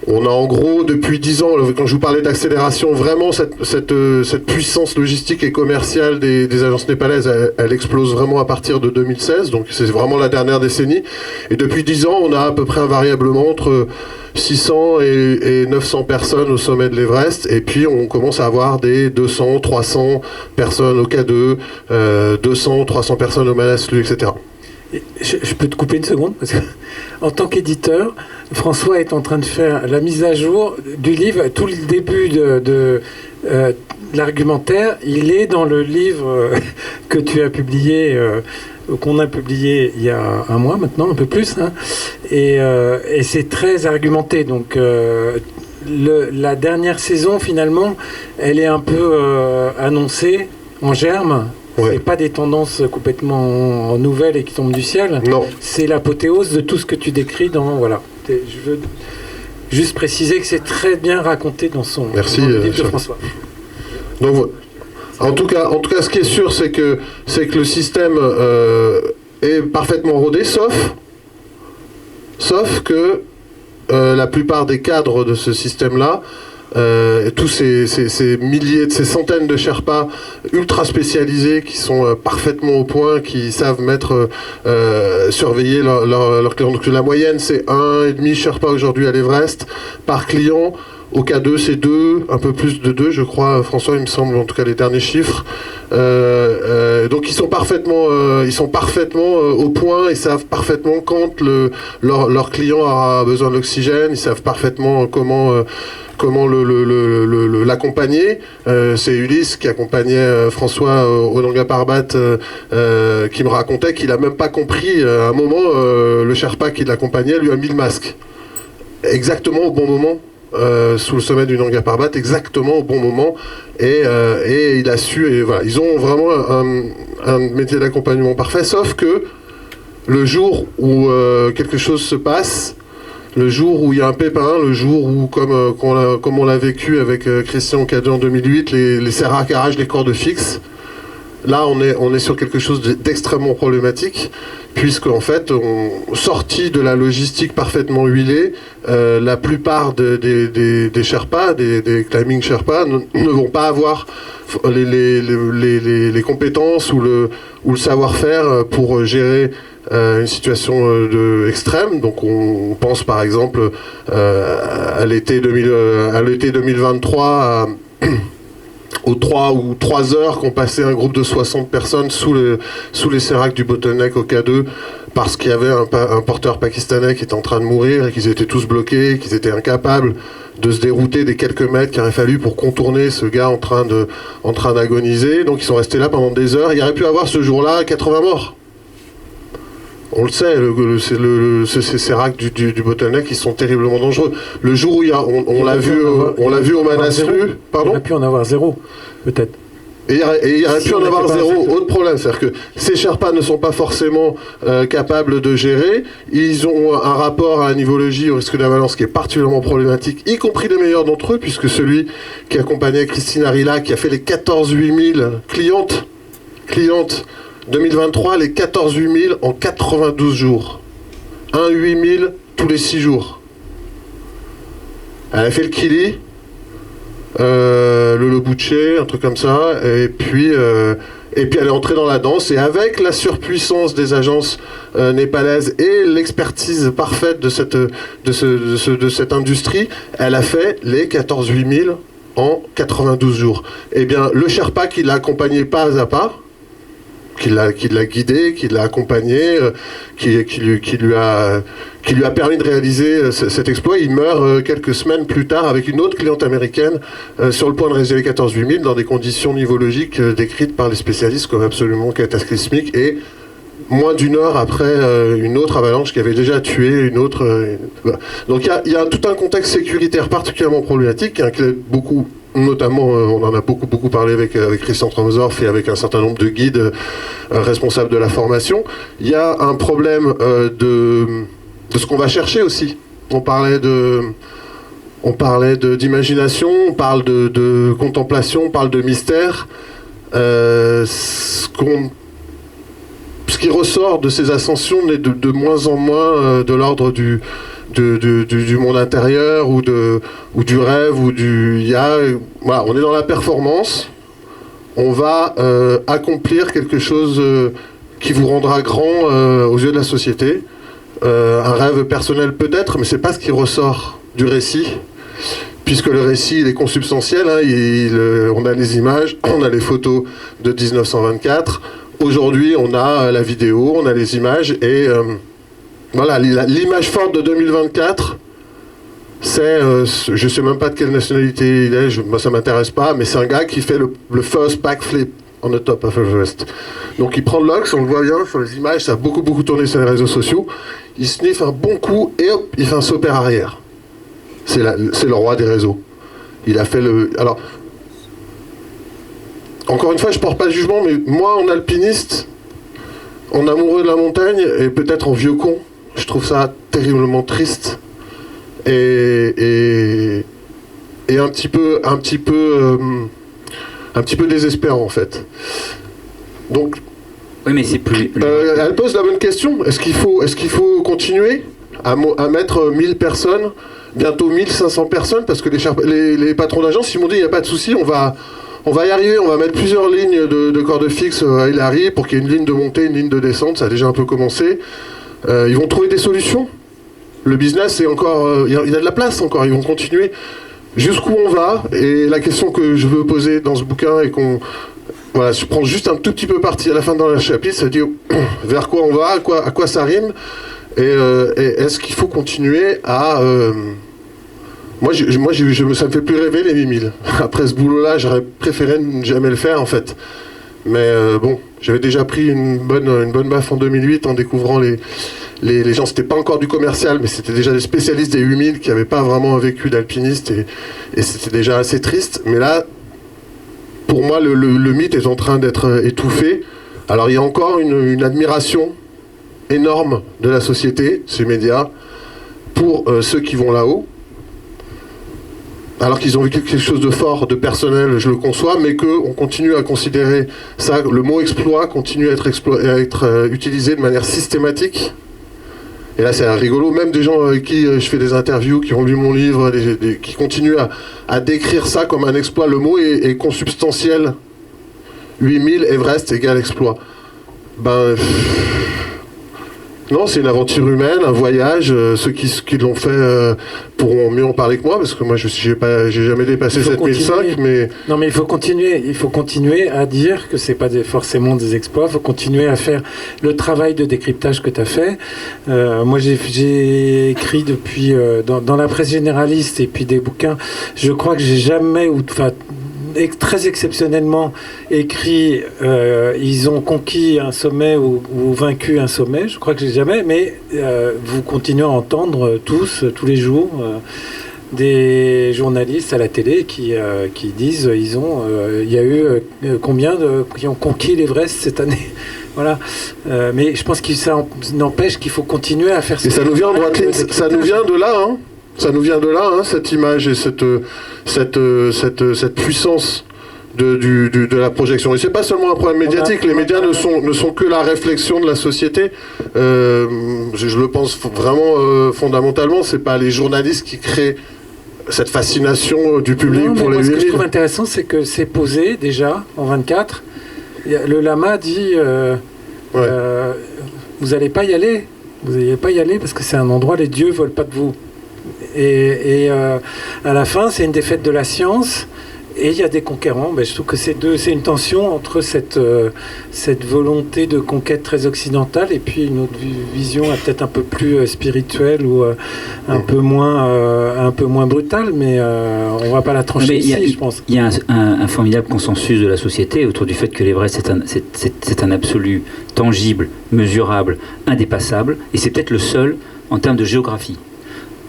On a en gros, depuis 10 ans, quand je vous parlais d'accélération, vraiment cette puissance logistique et commerciale des agences népalaises, elle explose vraiment à partir de 2016, donc c'est vraiment la dernière décennie. Et depuis 10 ans, on a à peu près invariablement entre 600 et 900 personnes au sommet de l'Everest, et puis on commence à avoir des 200, 300 personnes au K2, 200, 300 personnes au Manaslu, etc. Je peux te couper une seconde parce que, en tant qu'éditeur, François est en train de faire la mise à jour du livre. Tout le début de l'argumentaire, il est dans le livre que tu as publié, qu'on a publié il y a un mois maintenant, un peu plus, hein, et c'est très argumenté. Donc la dernière saison, finalement, elle est un peu annoncée en germe. Ouais. C'est pas des tendances complètement nouvelles et qui tombent du ciel. Non. C'est l'apothéose de tout ce que tu décris dans... Voilà. Je veux juste préciser que c'est très bien raconté dans le livre de François. Donc, en tout cas, ce qui est sûr, c'est que le système est parfaitement rodé, sauf que la plupart des cadres de ce système-là, tous ces milliers, ces centaines de Sherpas ultra spécialisés qui sont parfaitement au point, qui savent surveiller leurs clients. Donc la moyenne, c'est 1,5 Sherpa aujourd'hui à l'Everest par client. Au K2, c'est 2, un peu plus de 2, je crois, François, il me semble, en tout cas les derniers chiffres. Donc ils sont parfaitement au point, ils savent parfaitement quand leur client aura besoin de l'oxygène, ils savent parfaitement comment l'accompagner. C'est Ulysse qui accompagnait François au Nanga Parbat, qui me racontait qu'il n'a même pas compris à un moment, le Sherpa qui l'accompagnait lui a mis le masque. Exactement au bon moment. Sous le sommet du Nanga Parbat, exactement au bon moment, et il a su, et voilà, ils ont vraiment un métier d'accompagnement parfait, sauf que le jour où quelque chose se passe, le jour où il y a un pépin, le jour où, comme on l'a vécu avec Christian Cadet en 2008, les serres à carrage des cordes fixes, Là, on est sur quelque chose d'extrêmement problématique, puisque en fait, sorti de la logistique parfaitement huilée, la plupart des Sherpas, des climbing Sherpas, ne vont pas avoir les compétences ou le savoir-faire pour gérer une situation extrême. Donc on pense par exemple à l'été 2023 aux 3 heures qu'ont passé un groupe de 60 personnes sous les séracs du Bottleneck au K2 parce qu'il y avait un porteur pakistanais qui était en train de mourir et qu'ils étaient tous bloqués, qu'ils étaient incapables de se dérouter des quelques mètres qu'il aurait fallu pour contourner ce gars en train d'agoniser. Donc ils sont restés là pendant des heures. Il y aurait pu avoir ce jour-là 80 morts. On le sait, ces séracs du Bottleneck, ils sont terriblement dangereux. Le jour où on l'a vu au Manaslu, pardon. Il aurait pu en avoir 0, peut-être. Et il y aurait pu en avoir 0. Autre problème, c'est-à-dire que ces Sherpas ne sont pas forcément capables de gérer. Ils ont un rapport à la nivologie, au risque d'avalanche qui est particulièrement problématique, y compris les meilleurs d'entre eux, puisque celui qui accompagnait Christine Arila, qui a fait les 14-8 000 clientes 2023, les 14-8 000 en 92 jours. 1-8 000 tous les 6 jours. Elle a fait le Kili, le Lobuche, un truc comme ça, et puis elle est entrée dans la danse, et avec la surpuissance des agences népalaises et l'expertise parfaite de cette industrie, elle a fait les 14-8 000 en 92 jours. Eh bien, le Sherpa qui l'a accompagné pas à pas, qui l'a guidé, qui l'a accompagné, qui lui a permis de réaliser cet exploit. Il meurt quelques semaines plus tard avec une autre cliente américaine sur le point de réaliser les 14-8 000 dans des conditions nivologiques décrites par les spécialistes comme absolument cataclysmiques, et moins d'une heure après une autre avalanche qui avait déjà tué une autre. Voilà. Donc il y a tout un contexte sécuritaire particulièrement problématique qui inquiète beaucoup. Notamment, on en a beaucoup parlé avec Christian Tromsdorf et avec un certain nombre de guides responsables de la formation. Il y a un problème de ce qu'on va chercher aussi. On parlait d'imagination, on parle de contemplation, on parle de mystère. Ce qui ressort de ces ascensions n'est de moins en moins de l'ordre du monde intérieur ou du rêve voilà, on est dans la performance, on va accomplir quelque chose qui vous rendra grand aux yeux de la société, un rêve personnel peut-être, mais c'est pas ce qui ressort du récit, puisque le récit il est consubstantiel, hein, on a les images, on a les photos de 1924, aujourd'hui on a la vidéo, on a les images, et voilà, l'image forte de 2024, c'est, je sais même pas de quelle nationalité il est, moi ça m'intéresse pas, mais c'est un gars qui fait le first backflip on the top of Everest. Donc il prend le LOX, on le voit bien sur les images, ça a beaucoup tourné sur les réseaux sociaux, il sniffe un bon coup et hop, il fait un saut père arrière. C'est le roi des réseaux. Il a fait Alors, encore une fois, je porte pas de jugement, mais moi en alpiniste, en amoureux de la montagne, et peut-être en vieux con, je trouve ça terriblement triste et un petit peu désespérant en fait. Donc, oui, mais c'est plus. Elle pose la bonne question. Est-ce qu'il faut continuer à mettre 1000 personnes, bientôt 1500 personnes, parce que les patrons d'agence ils m'ont dit il n'y a pas de souci, on va y arriver, on va mettre plusieurs lignes de cordes fixes à Hillary pour qu'il y ait une ligne de montée, une ligne de descente, ça a déjà un peu commencé. Ils vont trouver des solutions. Le business, c'est encore, il y a de la place encore, ils vont continuer. Jusqu'où on va, et la question que je veux poser dans ce bouquin, et voilà, je prends juste un tout petit peu parti à la fin dans le chapitre, c'est dire vers quoi on va, à quoi ça rime, et est-ce qu'il faut continuer à... Moi, ça me fait plus rêver les 8000. Après ce boulot-là, j'aurais préféré ne jamais le faire en fait. Mais bon, j'avais déjà pris une bonne baffe en 2008 en découvrant les gens. C'était pas encore du commercial, mais c'était déjà des spécialistes des 8000 qui n'avaient pas vraiment un vécu d'alpiniste, et c'était déjà assez triste. Mais là, pour moi, le mythe est en train d'être étouffé. Alors il y a encore une admiration énorme de la société, ces médias, pour ceux qui vont là-haut. alors qu'ils ont vécu quelque chose de fort, de personnel, je le conçois, mais qu'on continue à considérer ça, le mot exploit continue à être utilisé de manière systématique. Et là, c'est rigolo, même des gens avec qui je fais des interviews, qui ont lu mon livre, qui continuent à décrire ça comme un exploit. Le mot est consubstantiel. 8000, Everest égale exploit. Non, c'est une aventure humaine, un voyage. Ceux qui l'ont fait pourront mieux en parler que moi, parce que moi, j'ai jamais dépassé 7005. Mais... Non, mais il faut continuer à dire que c'est pas forcément des exploits. Il faut continuer à faire le travail de décryptage que tu as fait. Moi, j'ai écrit depuis dans la presse généraliste et puis des bouquins. Je crois que j'ai jamais, très exceptionnellement écrit ils ont conquis un sommet ou vaincu un sommet. Je crois que j'ai jamais, mais vous continuez à entendre tous les jours des journalistes à la télé qui disent il y a eu combien qui ont conquis l'Everest cette année. Voilà, mais je pense que ça n'empêche qu'il faut continuer à faire ça. Et ça nous vient en droite ligne, ça nous vient de là, hein. Ça nous vient de là, hein, cette image et cette puissance de la projection. Et c'est pas seulement un problème médiatique. Les médias ne sont que la réflexion de la société. Je le pense vraiment fondamentalement. C'est pas les journalistes qui créent cette fascination du public pour les 8000. Ce que je trouve intéressant, c'est que c'est posé déjà en 24. Le lama dit vous n'allez pas y aller. Vous n'allez pas y aller parce que c'est un endroit, les dieux ne veulent pas de vous. Et à la fin, c'est une défaite de la science et il y a des conquérants. Je trouve que c'est une tension entre cette volonté de conquête très occidentale et puis une autre vision peut-être un peu plus spirituelle ou un peu moins brutale, mais on ne va pas la trancher ici, je pense. Il y a un formidable consensus de la société autour du fait que l'Everest c'est un absolu tangible, mesurable, indépassable, et c'est peut-être le seul en termes de géographie.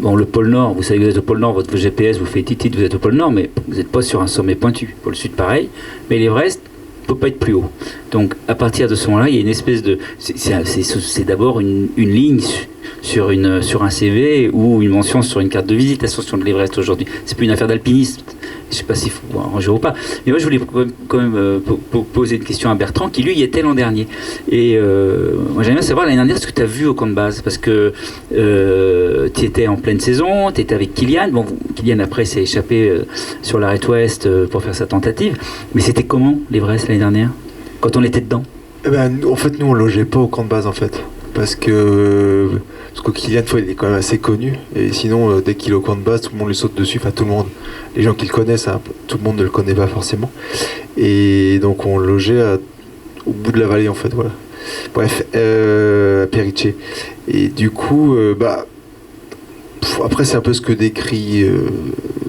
Bon, le pôle Nord, vous savez que vous êtes au pôle Nord, votre GPS vous fait titit, vous êtes au pôle Nord, mais vous n'êtes pas sur un sommet pointu. Pour le Sud, pareil. Mais l'Everest ne peut pas être plus haut. Donc, à partir de ce moment-là, il y a une espèce de... C'est d'abord une ligne sur un CV ou une mention sur une carte de visite, l'ascension de l'Everest aujourd'hui. C'est plus une affaire d'alpinisme. Je ne sais pas s'il faut arranger ou pas. Mais moi, je voulais quand même poser une question à Bertrand, qui lui y était l'an dernier. Et moi, j'aimerais bien savoir l'année dernière ce que tu as vu au camp de base. Parce que tu étais en pleine saison, tu étais avec Kylian. Bon, Kylian, après, s'est échappé sur l'arrêt ouest pour faire sa tentative. Mais c'était comment l'Everest l'année dernière, quand on était dedans? En fait, nous, on logeait pas au camp de base, en fait. Parce que Kylian, il est quand même assez connu. Et sinon, dès qu'il est au camp de base, tout le monde lui saute dessus. Enfin, tout le monde. Les gens qui le connaissent, hein, tout le monde ne le connaît pas forcément. Et donc, on logeait au bout de la vallée, en fait. Voilà. Bref, à Perice. Et du coup, après, c'est un peu ce que décrit...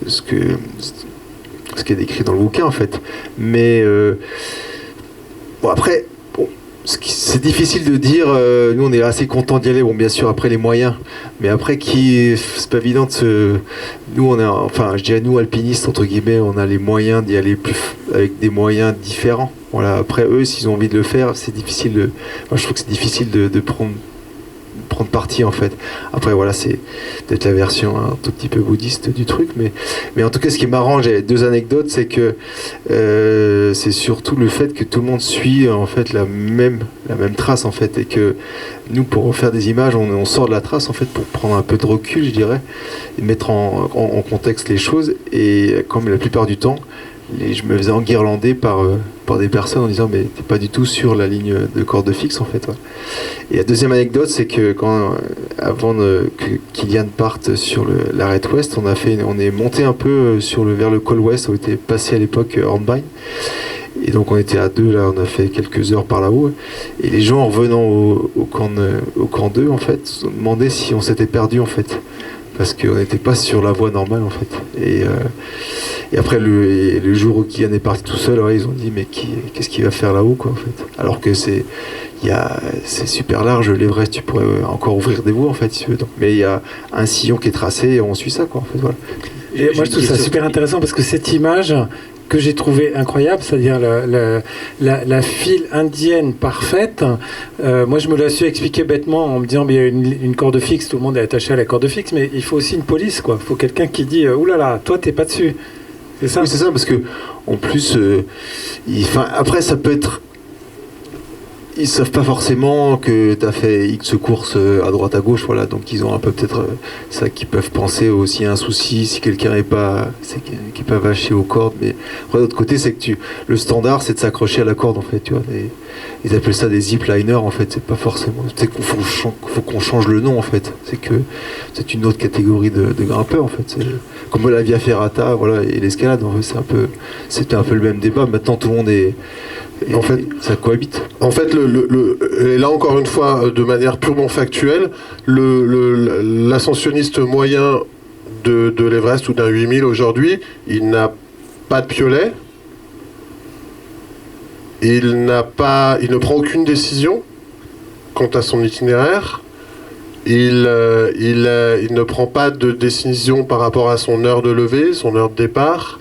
ce qui est décrit dans le bouquin, en fait. Mais... après... C'est difficile de dire, nous on est assez contents d'y aller, bon bien sûr après les moyens, mais après c'est pas évident nous on a, enfin je dirais nous alpinistes entre guillemets, on a les moyens d'y aller avec des moyens différents. Voilà, après eux s'ils ont envie de le faire, c'est difficile moi je trouve que c'est difficile de prendre parti en fait. Après voilà, c'est peut-être la version un tout petit peu bouddhiste du truc, mais en tout cas ce qui est marrant, j'ai deux anecdotes, c'est que c'est surtout le fait que tout le monde suit en fait la même trace en fait, et que nous pour faire des images on sort de la trace en fait pour prendre un peu de recul je dirais, et mettre en contexte les choses, et comme la plupart du temps je me faisais enguirlander par des personnes en disant mais t'es pas du tout sur la ligne de corde fixe en fait. Ouais. Et la deuxième anecdote, c'est que avant que Kylian parte sur l'arête ouest, on est monté un peu vers le col ouest où était passé à l'époque Hornbein. Et donc on était à deux là, on a fait quelques heures par là-haut. Et les gens en revenant au camp 2 en fait, se demandaient si on s'était perdu en fait. Parce qu'on n'était pas sur la voie normale en fait. Et après le jour où Kylian est parti tout seul, ils ont dit mais qu'est-ce qu'il va faire là-haut quoi en fait. Alors que c'est super large l'Everest, tu pourrais encore ouvrir des voies en fait si tu veux. Donc, mais il y a un sillon qui est tracé et on suit ça quoi en fait voilà. Et moi, je trouve ça super intéressant parce que cette image que j'ai trouvée incroyable, c'est-à-dire la file indienne parfaite, moi, je me la suis expliqué bêtement en me disant, il y a une corde fixe, tout le monde est attaché à la corde fixe, mais il faut aussi une police, quoi. Il faut quelqu'un qui dit, oulala, toi, t'es pas dessus. C'est ça. Oui, c'est ça, parce que en plus, après, ça peut être. Ils savent pas forcément que tu as fait X courses à droite à gauche, voilà, donc ils ont un peu peut-être ça qu'ils peuvent penser aussi à un souci si quelqu'un n'est pas vaché aux cordes, mais après, de l'autre côté, c'est que le standard, c'est de s'accrocher à la corde, en fait, tu vois. Ils appellent ça des zipliners, en fait, c'est pas forcément. C'est qu'il faut qu'on change le nom, en fait. C'est que c'est une autre catégorie de grimpeurs, en fait. C'est comme la Via Ferrata, voilà, et l'escalade, en fait, c'était un peu le même débat. Maintenant, tout le monde est. Et en fait, ça cohabite. En fait, et là encore une fois, de manière purement factuelle, l'ascensionniste moyen de l'Everest ou d'un 8000 aujourd'hui, il n'a pas de piolet, il ne prend aucune décision quant à son itinéraire, il ne prend pas de décision par rapport à son heure de levée, son heure de départ,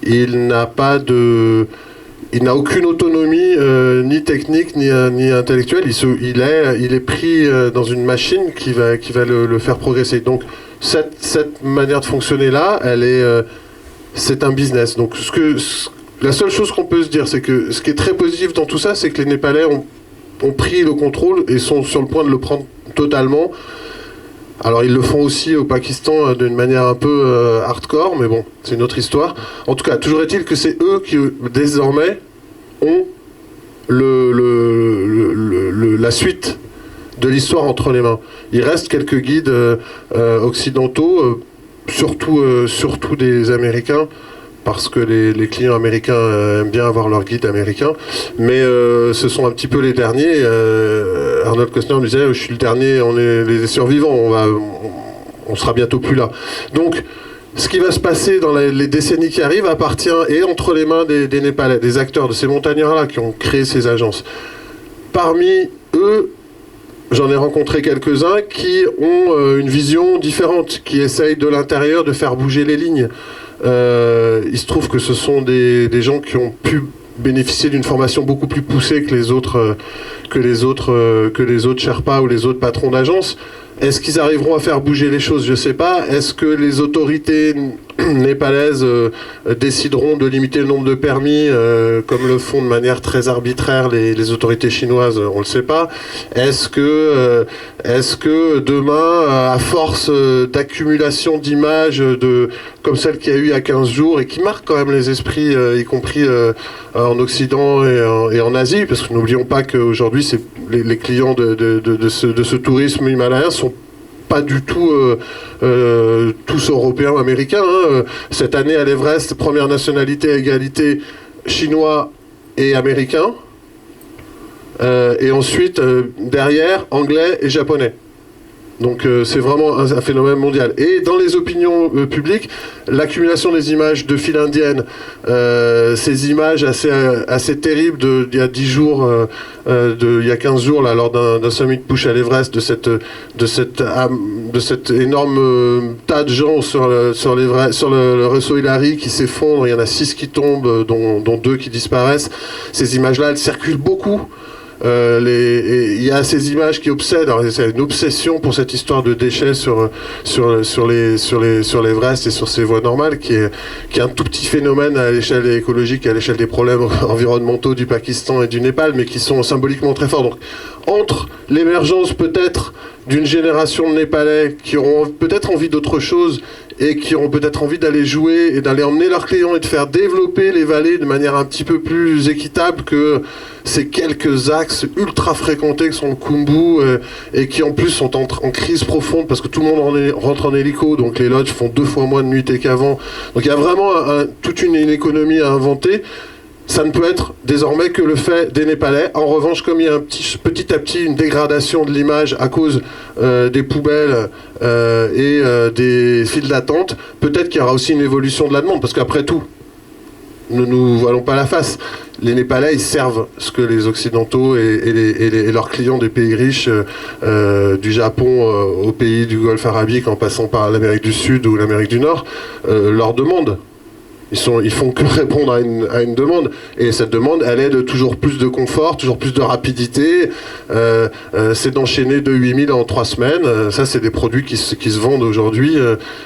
il n'a aucune autonomie, ni technique, ni intellectuelle. Il est pris dans une machine qui va le faire progresser. Donc, cette manière de fonctionner-là, c'est un business. Donc, la seule chose qu'on peut se dire, c'est que ce qui est très positif dans tout ça, c'est que les Népalais ont pris le contrôle et sont sur le point de le prendre totalement. Alors ils le font aussi au Pakistan d'une manière un peu hardcore, mais bon, c'est une autre histoire. En tout cas, toujours est-il que c'est eux qui désormais ont la suite de l'histoire entre les mains. Il reste quelques guides occidentaux, surtout des Américains, parce que les clients américains aiment bien avoir leur guide américain, mais ce sont un petit peu les derniers. Arnold Costner me disait, je suis le dernier, on est les survivants, on sera bientôt plus là. Donc, ce qui va se passer dans les décennies qui arrivent appartient et entre les mains des Népalais, des acteurs, de ces montagnards-là qui ont créé ces agences. Parmi eux, j'en ai rencontré quelques-uns qui ont une vision différente, qui essayent de l'intérieur de faire bouger les lignes. Il se trouve que ce sont des gens qui ont pu bénéficier d'une formation beaucoup plus poussée que les autres Sherpas ou les autres patrons d'agence. Est-ce qu'ils arriveront à faire bouger les choses? Je ne sais pas. Est-ce que les autorités népalaises décideront de limiter le nombre de permis comme le font de manière très arbitraire les autorités chinoises? On ne le sait pas. Est-ce que demain, à force d'accumulation d'images comme celle qu'il y a eu il y a 15 jours et qui marque quand même les esprits, y compris en Occident et en Asie, parce que n'oublions pas qu'aujourd'hui, les clients de ce tourisme himalayen sont pas du tout tous européens ou américains. Cette année à l'Everest, première nationalité à égalité chinois et américains. Et ensuite, derrière, anglais et japonais. Donc c'est vraiment un phénomène mondial. Et dans les opinions publiques, l'accumulation des images de files indiennes, ces images assez terribles il y a 10 jours, il y a 15 jours, là, lors d'un summit push à l'Everest, de cet énorme tas de gens sur le réseau Hillary qui s'effondre, il y en a 6 qui tombent, dont 2 qui disparaissent. Ces images-là, elles circulent beaucoup. Il y a ces images qui obsèdent. Alors, c'est une obsession pour cette histoire de déchets sur l'Everest et sur ces voies normales, qui est un tout petit phénomène à l'échelle écologique, à l'échelle des problèmes environnementaux du Pakistan et du Népal, mais qui sont symboliquement très forts. Donc, entre l'émergence peut-être d'une génération de Népalais qui auront peut-être envie d'autre chose et qui auront peut-être envie d'aller jouer et d'aller emmener leurs clients et de faire développer les vallées de manière un petit peu plus équitable que ces quelques axes ultra fréquentés que sont le Khumbu et qui en plus sont en crise profonde parce que tout le monde rentre en hélico, donc les lodges font 2 fois moins de nuitées qu'avant. Donc il y a vraiment toute une économie à inventer. Ça ne peut être désormais que le fait des Népalais. En revanche, comme il y a petit à petit une dégradation de l'image à cause des poubelles et des files d'attente, peut-être qu'il y aura aussi une évolution de la demande, parce qu'après tout, ne nous voilons pas la face. Les Népalais, ils servent ce que les Occidentaux et leurs clients des pays riches, du Japon aux pays du Golfe arabique, en passant par l'Amérique du Sud ou l'Amérique du Nord, leur demandent. Ils font que répondre à une demande. Et cette demande, elle est de toujours plus de confort, toujours plus de rapidité. C'est d'enchaîner de 8000 en 3 semaines. Ça, c'est des produits qui se vendent aujourd'hui.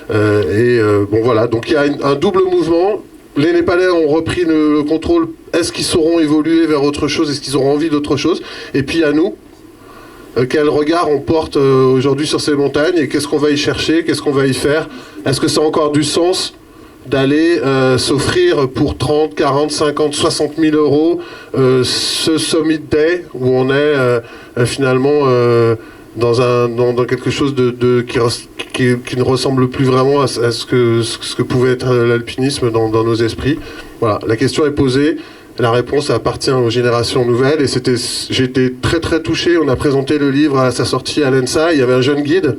Bon, voilà. Donc, il y a un double mouvement. Les Népalais ont repris le contrôle. Est-ce qu'ils sauront évoluer vers autre chose? Est-ce qu'ils auront envie d'autre chose? Et puis à nous, quel regard on porte aujourd'hui sur ces montagnes? Et qu'est-ce qu'on va y chercher? Qu'est-ce qu'on va y faire? Est-ce que ça a encore du sens d'aller s'offrir pour 30, 40, 50, 60 000 euros ce Summit Day où on est finalement dans quelque chose qui ne ressemble plus vraiment à ce que pouvait être l'alpinisme dans nos esprits. Voilà, la question est posée, la réponse appartient aux générations nouvelles, et j'ai été très très touché. On a présenté le livre à sa sortie à l'ENSA, il y avait un jeune guide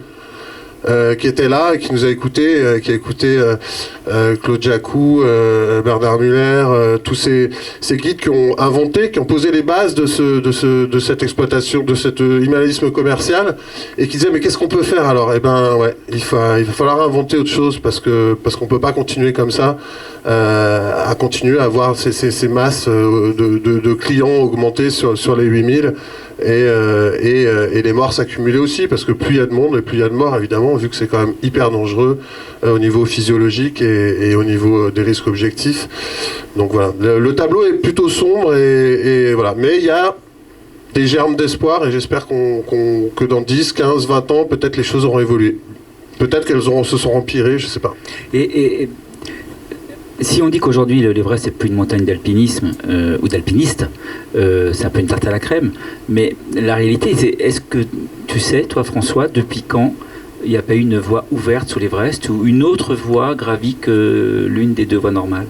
qui était là, qui nous a écouté, qui a écouté Claude Jacou, Bernard Muller, tous ces guides qui ont inventé, qui ont posé les bases de cette exploitation, de cet humanisme commercial, et qui disaient mais qu'est-ce qu'on peut faire alors? Eh ben ouais, il va falloir inventer autre chose parce qu'on peut pas continuer comme ça, à continuer à avoir ces masses de clients augmenter sur les 8000. Et les morts s'accumulaient aussi, parce que plus il y a de monde et plus il y a de morts, évidemment, vu que c'est quand même hyper dangereux au niveau physiologique et au niveau des risques objectifs. Donc voilà, le tableau est plutôt sombre, et voilà. Mais il y a des germes d'espoir, et j'espère que dans 10, 15, 20 ans, peut-être les choses auront évolué. Peut-être qu'elles se sont empirées, je ne sais pas. Et si on dit qu'aujourd'hui l'Everest c'est plus une montagne d'alpinisme ou d'alpinistes, c'est un peu une tarte à la crème, mais la réalité c'est, est-ce que tu sais, toi François, depuis quand il n'y a pas eu une voie ouverte sur l'Everest ou une autre voie gravie que l'une des deux voies normales?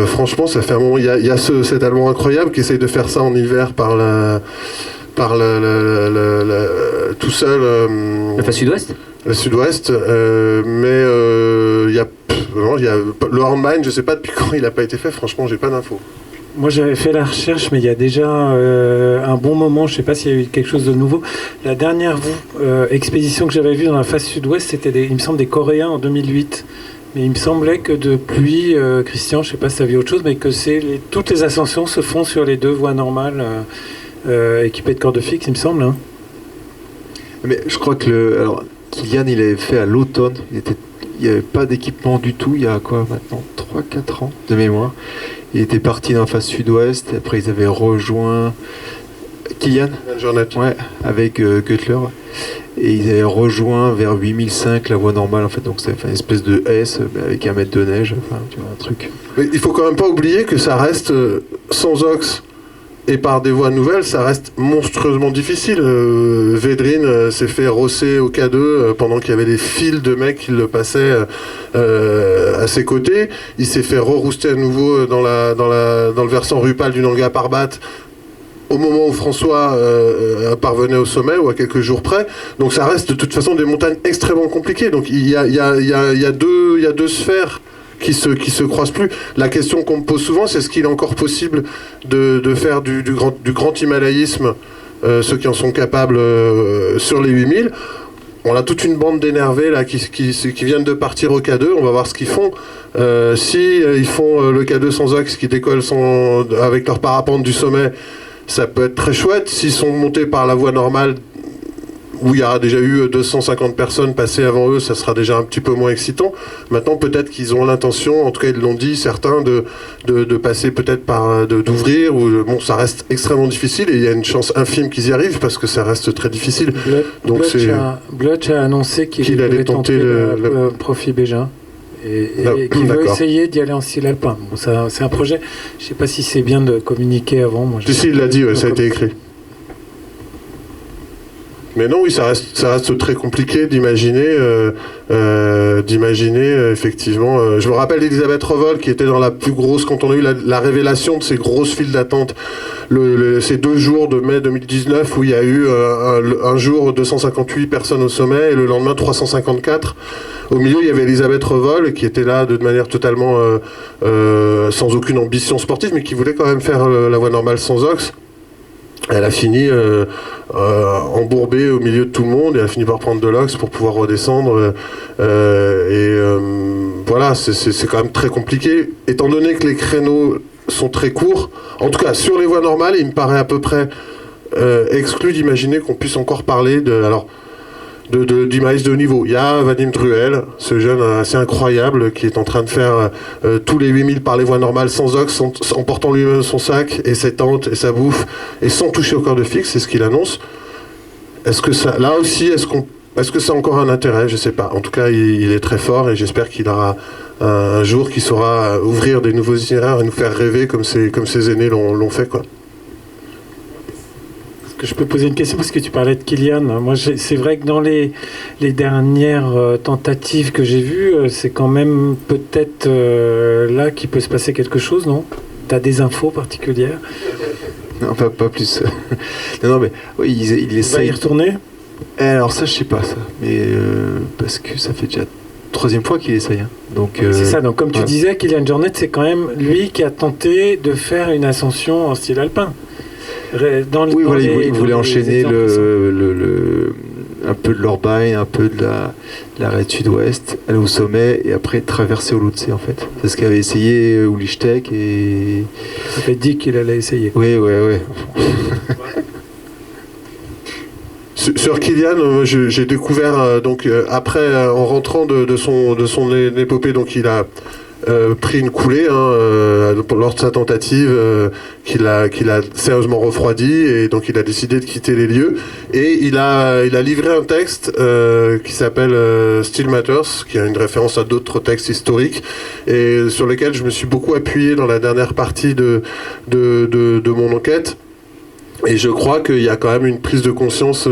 Franchement, ça fait un moment. Il y a cet Allemand incroyable qui essaye de faire ça en hiver tout seul. La face sud-ouest? Le sud-ouest, mais il y a le Hornbein, je ne sais pas depuis quand il n'a pas été fait, franchement, j'ai pas d'infos. Moi, j'avais fait la recherche, mais il y a déjà un bon moment, je ne sais pas s'il y a eu quelque chose de nouveau. La dernière expédition que j'avais vue dans la face sud-ouest, c'était, il me semble, des Coréens en 2008. Mais il me semblait que depuis, Christian, je ne sais pas si tu as vu autre chose, mais que toutes les ascensions se font sur les deux voies normales, équipées de cordes fixes, il me semble. Hein. Mais je crois que alors, Kilian, il avait fait à l'automne, il n'y avait pas d'équipement du tout, il y a quoi maintenant, 3-4 ans de mémoire. Il était parti dans la face sud-ouest, après ils avaient rejoint Kilian, ouais, avec Cutler, et ils avaient rejoint vers 8005 la voie normale en fait, donc c'était une espèce de S avec 1 mètre de neige, enfin tu vois, un truc. Mais il faut quand même pas oublier que ça reste sans ox. Et par des voies nouvelles, ça reste monstrueusement difficile. Védrine s'est fait rosser au K2 pendant qu'il y avait des files de mecs qui le passaient à ses côtés. Il s'est fait rerouster à nouveau dans le versant Rupal du Nanga Parbat au moment où François parvenait au sommet, ou à quelques jours près. Donc ça reste de toute façon des montagnes extrêmement compliquées. Donc il y a deux sphères qui se croisent plus. La question qu'on me pose souvent, c'est est-ce qu'il est encore possible de faire du grand himalayisme, ceux qui en sont capables sur les 8000. On a toute une bande d'énervés là qui viennent de partir au K2, on va voir ce qu'ils font. Si ils font le K2 sans ox, qui décollent avec leur parapente du sommet, ça peut être très chouette. S'ils sont montés par la voie normale, où il y aura déjà eu 250 personnes passées avant eux, ça sera déjà un petit peu moins excitant. Maintenant, peut-être qu'ils ont l'intention, en tout cas ils l'ont dit, certains, de passer peut-être par d'ouvrir, ou bon, ça reste extrêmement difficile, et il y a une chance infime qu'ils y arrivent, parce que ça reste très difficile. Blutch a annoncé qu'il allait tenter le Profil Bégin, et qu'il veut essayer d'y aller en style alpin. Bon, c'est un projet, je ne sais pas si c'est bien de communiquer avant. Si, il l'a dit, ouais, ça a été écrit. Mais non, oui, ça reste très compliqué d'imaginer effectivement. Je me rappelle d'Elisabeth Revol qui était dans la plus grosse, quand on a eu la révélation de ces grosses files d'attente, ces 2 jours de mai 2019 où il y a eu un jour 258 personnes au sommet et le lendemain 354. Au milieu, il y avait Elisabeth Revol qui était là de manière totalement sans aucune ambition sportive, mais qui voulait quand même faire la voie normale sans Ox. Elle a fini embourbée au milieu de tout le monde et elle a fini par prendre de l'Ox pour pouvoir redescendre. Voilà, c'est quand même très compliqué. Étant donné que les créneaux sont très courts, en tout cas sur les voies normales, il me paraît à peu près exclu d'imaginer qu'on puisse encore parler d'images de haut niveau. Il y a Vadim Druel, ce jeune assez incroyable qui est en train de faire tous les 8000 par les voies normales sans Ox, en portant lui-même son sac et ses tentes et sa bouffe et sans toucher au corde fixe, c'est ce qu'il annonce. Est-ce que ça, là aussi, est-ce que ça a encore un intérêt? Je sais pas. En tout cas, il est très fort et j'espère qu'il aura un jour qui saura ouvrir des nouveaux itinéraires et nous faire rêver comme ses aînés l'ont fait, quoi. Que je peux poser une question parce que tu parlais de Kilian. Moi, c'est vrai que dans les dernières tentatives que j'ai vues, c'est quand même peut-être là qu'il peut se passer quelque chose, non? Tu as des infos particulières? Non, pas plus. non, mais oui, il essaie. Va y retourner? Alors ça, je sais pas ça, mais parce que ça fait déjà 3e fois qu'il essaye. Hein. Donc c'est ça. Donc comme tu disais, Kilian Jornet, c'est quand même lui qui a tenté de faire une ascension en style alpin. Il voulait enchaîner un peu de l'Orbain, un peu de l'arête sud-ouest, aller au sommet et après traverser au Lhotse en fait. C'est ce qu'avait essayé Ulichtek et... Ça fait dit qu'il allait essayer. Oui. Sur Kilian, j'ai découvert après, en rentrant de son épopée, donc il a pris une coulée lors de sa tentative qu'il a sérieusement refroidi et donc il a décidé de quitter les lieux et il a livré un texte qui s'appelle Still Matters, qui a une référence à d'autres textes historiques et sur lesquels je me suis beaucoup appuyé dans la dernière partie de mon enquête. Et je crois qu'il y a quand même une prise de conscience,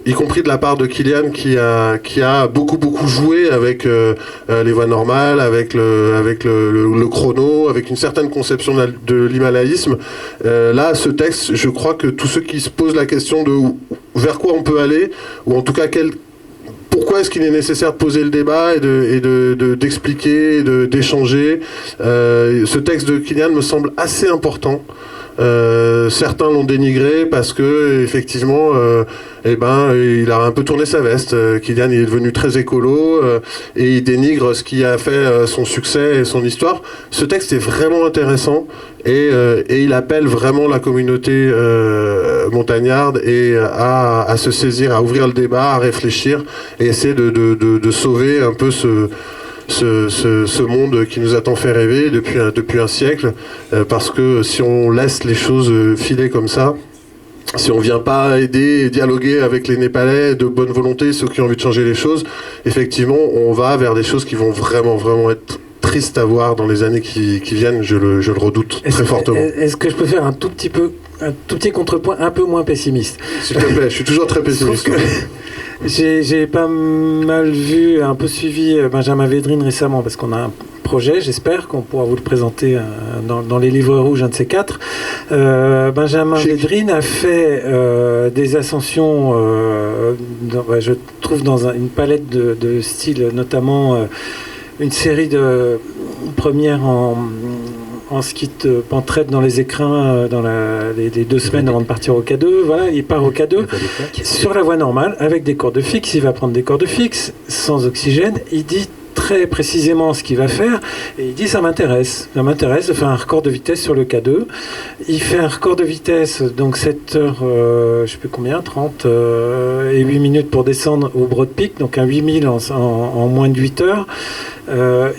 y compris de la part de Kilian, qui a beaucoup joué avec les voies normales, avec le chrono, avec une certaine conception de l'himalayisme. Là, ce texte, je crois que tous ceux qui se posent la question de vers quoi on peut aller, ou en tout cas pourquoi est-ce qu'il est nécessaire de poser le débat et d'expliquer, d'échanger, ce texte de Kilian me semble assez important. Certains l'ont dénigré parce que effectivement il a un peu tourné sa veste. Kilian il est devenu très écolo et il dénigre ce qui a fait son succès et son histoire. Ce texte est vraiment intéressant et il appelle vraiment la communauté montagnarde et à se saisir, à ouvrir le débat, à réfléchir et essayer de sauver un peu ce monde qui nous a tant fait rêver depuis un siècle, parce que si on laisse les choses filer comme ça, si on vient pas aider et dialoguer avec les Népalais de bonne volonté, ceux qui ont envie de changer les choses, effectivement on va vers des choses qui vont vraiment être tristes à voir dans les années qui viennent, je le redoute très fortement. Est-ce que je peux faire un tout petit contrepoint un peu moins pessimiste? S'il te plaît, je suis toujours très pessimiste. J'ai pas mal vu, un peu suivi Benjamin Védrine récemment, parce qu'on a un projet, j'espère qu'on pourra vous le présenter dans les livres rouges, un de ces 4. Benjamin Védrine a fait des ascensions, je trouve, dans une palette de styles, notamment une série de premières en ski de pentraide dans les écrins les 2 semaines avant de partir au K2. Voilà, il part au K2 sur la voie normale avec des cordes fixes. Il va prendre des cordes fixes sans oxygène. Il dit très précisément ce qu'il va faire et il dit ça m'intéresse de faire un record de vitesse sur le K2. Il fait un record de vitesse, donc 7 heures, je sais plus combien, 30 et 8 minutes pour descendre au Broad Peak, donc un 8000 en moins de 8 heures.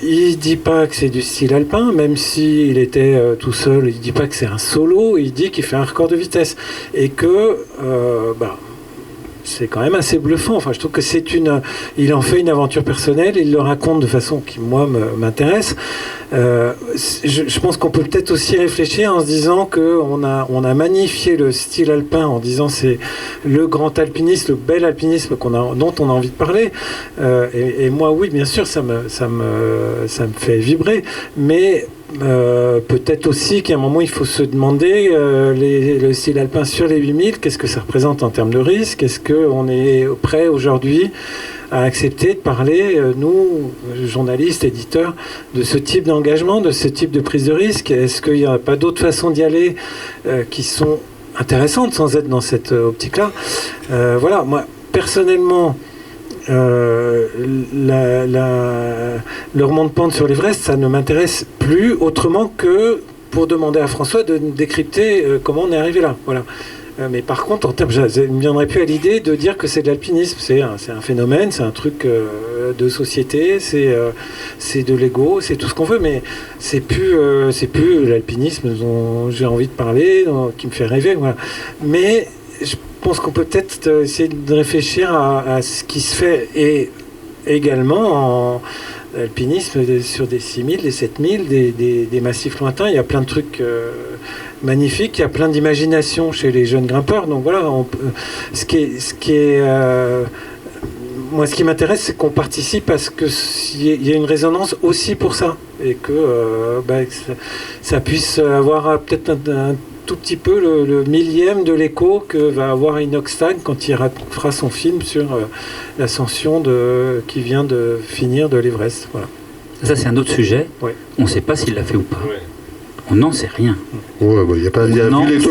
Il dit pas que c'est du style alpin, même s'il était tout seul, il dit pas que c'est un solo, il dit qu'il fait un record de vitesse et que c'est quand même assez bluffant. Enfin, je trouve que il en fait une aventure personnelle, il le raconte de façon qui, moi, m'intéresse. Je pense qu'on peut peut-être aussi réfléchir en se disant qu'on a magnifié le style alpin en disant c'est le grand alpinisme, le bel alpinisme dont on a envie de parler. Et moi, oui, bien sûr, ça me fait vibrer, mais peut-être aussi qu'à un moment il faut se demander le style alpin sur les 8000, qu'est-ce que ça représente en termes de risque, est-ce qu'on est prêt aujourd'hui à accepter de parler, nous, journalistes, éditeurs, de ce type d'engagement, de ce type de prise de risque? Est-ce qu'il n'y a pas d'autres façons d'y aller qui sont intéressantes sans être dans cette optique-là? Voilà, moi, personnellement, le remonte pente sur l'Everest, ça ne m'intéresse plus autrement que pour demander à François de décrypter comment on est arrivé là. Voilà. Mais par contre, je ne me viendrais plus à l'idée de dire que c'est de l'alpinisme. C'est un phénomène, c'est un truc de société, c'est de l'ego, c'est tout ce qu'on veut, mais c'est plus l'alpinisme dont j'ai envie de parler, qui me fait rêver. Voilà. Mais je pense qu'on peut peut-être essayer de réfléchir à ce qui se fait, et également en alpinisme sur des 6000, des 7000, des massifs lointains. Il y a plein de trucs magnifiques, il y a plein d'imagination chez les jeunes grimpeurs. Donc voilà, ce qui m'intéresse, c'est qu'on participe à ce qu'il y ait une résonance aussi pour ça, et que ça puisse avoir peut-être un tout petit peu le millième de l'écho que va avoir Inoxtag quand il fera son film sur l'ascension qui vient de finir de l'Everest. Voilà. Ça, c'est un autre sujet. Ouais. On ne sait pas s'il l'a fait ou pas. Ouais. On n'en sait rien. Ouais, vu les taux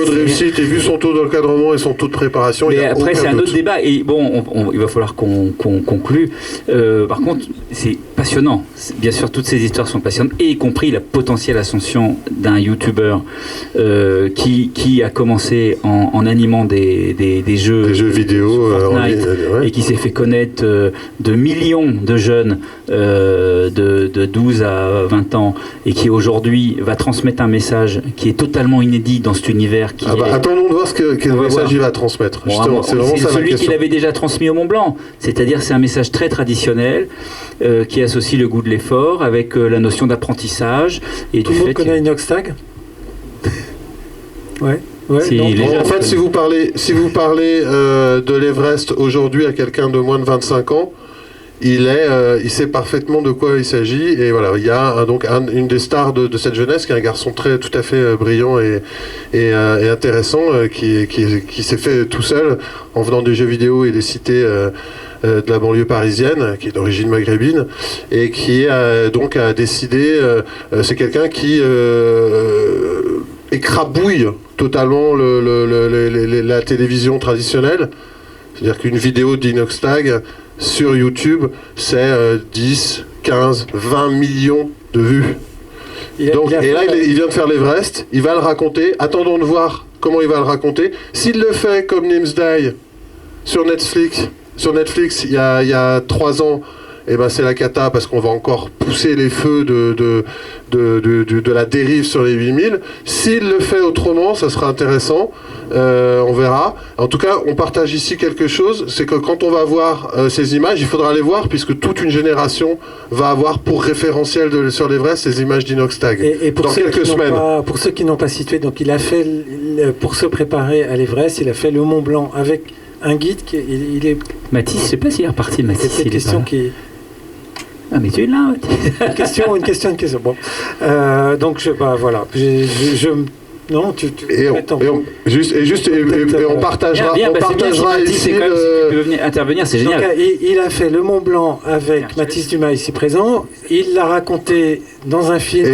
de réussite et vu son taux d'encadrement et son taux de préparation. Mais après, c'est un autre débat. Et bon, il va falloir qu'on conclue. Par contre, c'est passionnant. Bien sûr, toutes ces histoires sont passionnantes, et y compris la potentielle ascension d'un YouTuber qui a commencé en animant des jeux vidéo Fortnite, et qui s'est fait connaître de millions de jeunes de 12 à 20 ans, et qui aujourd'hui va transmettre un message qui est totalement inédit dans cet univers. Attendons de voir quel message il va transmettre. Justement, c'est vraiment ça la celui question. qu'il avait déjà transmis au Mont Blanc. C'est-à-dire, c'est un message très traditionnel qui associe le goût de l'effort avec la notion d'apprentissage. Et tout le monde connaît Inoxtag. Ouais. En fait, si vous parlez de l'Everest aujourd'hui à quelqu'un de moins de 25 ans, il sait parfaitement de quoi il s'agit, et voilà, il y a une des stars de cette jeunesse, qui est un garçon tout à fait brillant et intéressant, qui s'est fait tout seul en venant des jeux vidéo et des cités de la banlieue parisienne, qui est d'origine maghrébine, et qui a décidé, c'est quelqu'un qui écrabouille totalement la télévision traditionnelle. C'est-à-dire qu'une vidéo d'Inoxtag sur YouTube, c'est 10, 15, 20 millions de vues. Il vient de faire l'Everest, il va le raconter. Attendons de voir comment il va le raconter. S'il le fait comme Nimsdai sur Netflix il y a 3 ans, c'est la cata, parce qu'on va encore pousser les feux de la dérive sur les 8000. S'il le fait autrement, ça sera intéressant. On verra. En tout cas, on partage ici quelque chose, c'est que quand on va voir ces images, il faudra les voir, puisque toute une génération va avoir pour référentiel sur l'Everest ces images d'Inoxtag dans quelques semaines. Pour ceux qui n'ont pas situé, donc il a fait, pour se préparer à l'Everest, il a fait le Mont Blanc avec un guide il est... Mathis, je ne sais pas s'il est reparti, Mathis. C'est une question qui... Ah, mais tu es là. Une question. Bon. Donc, voilà. Non, on partagera ici. Si tu veux venir intervenir, c'est génial. Donc, il a fait le Mont Blanc avec Mathis Dumas ici présent. Il l'a raconté dans un film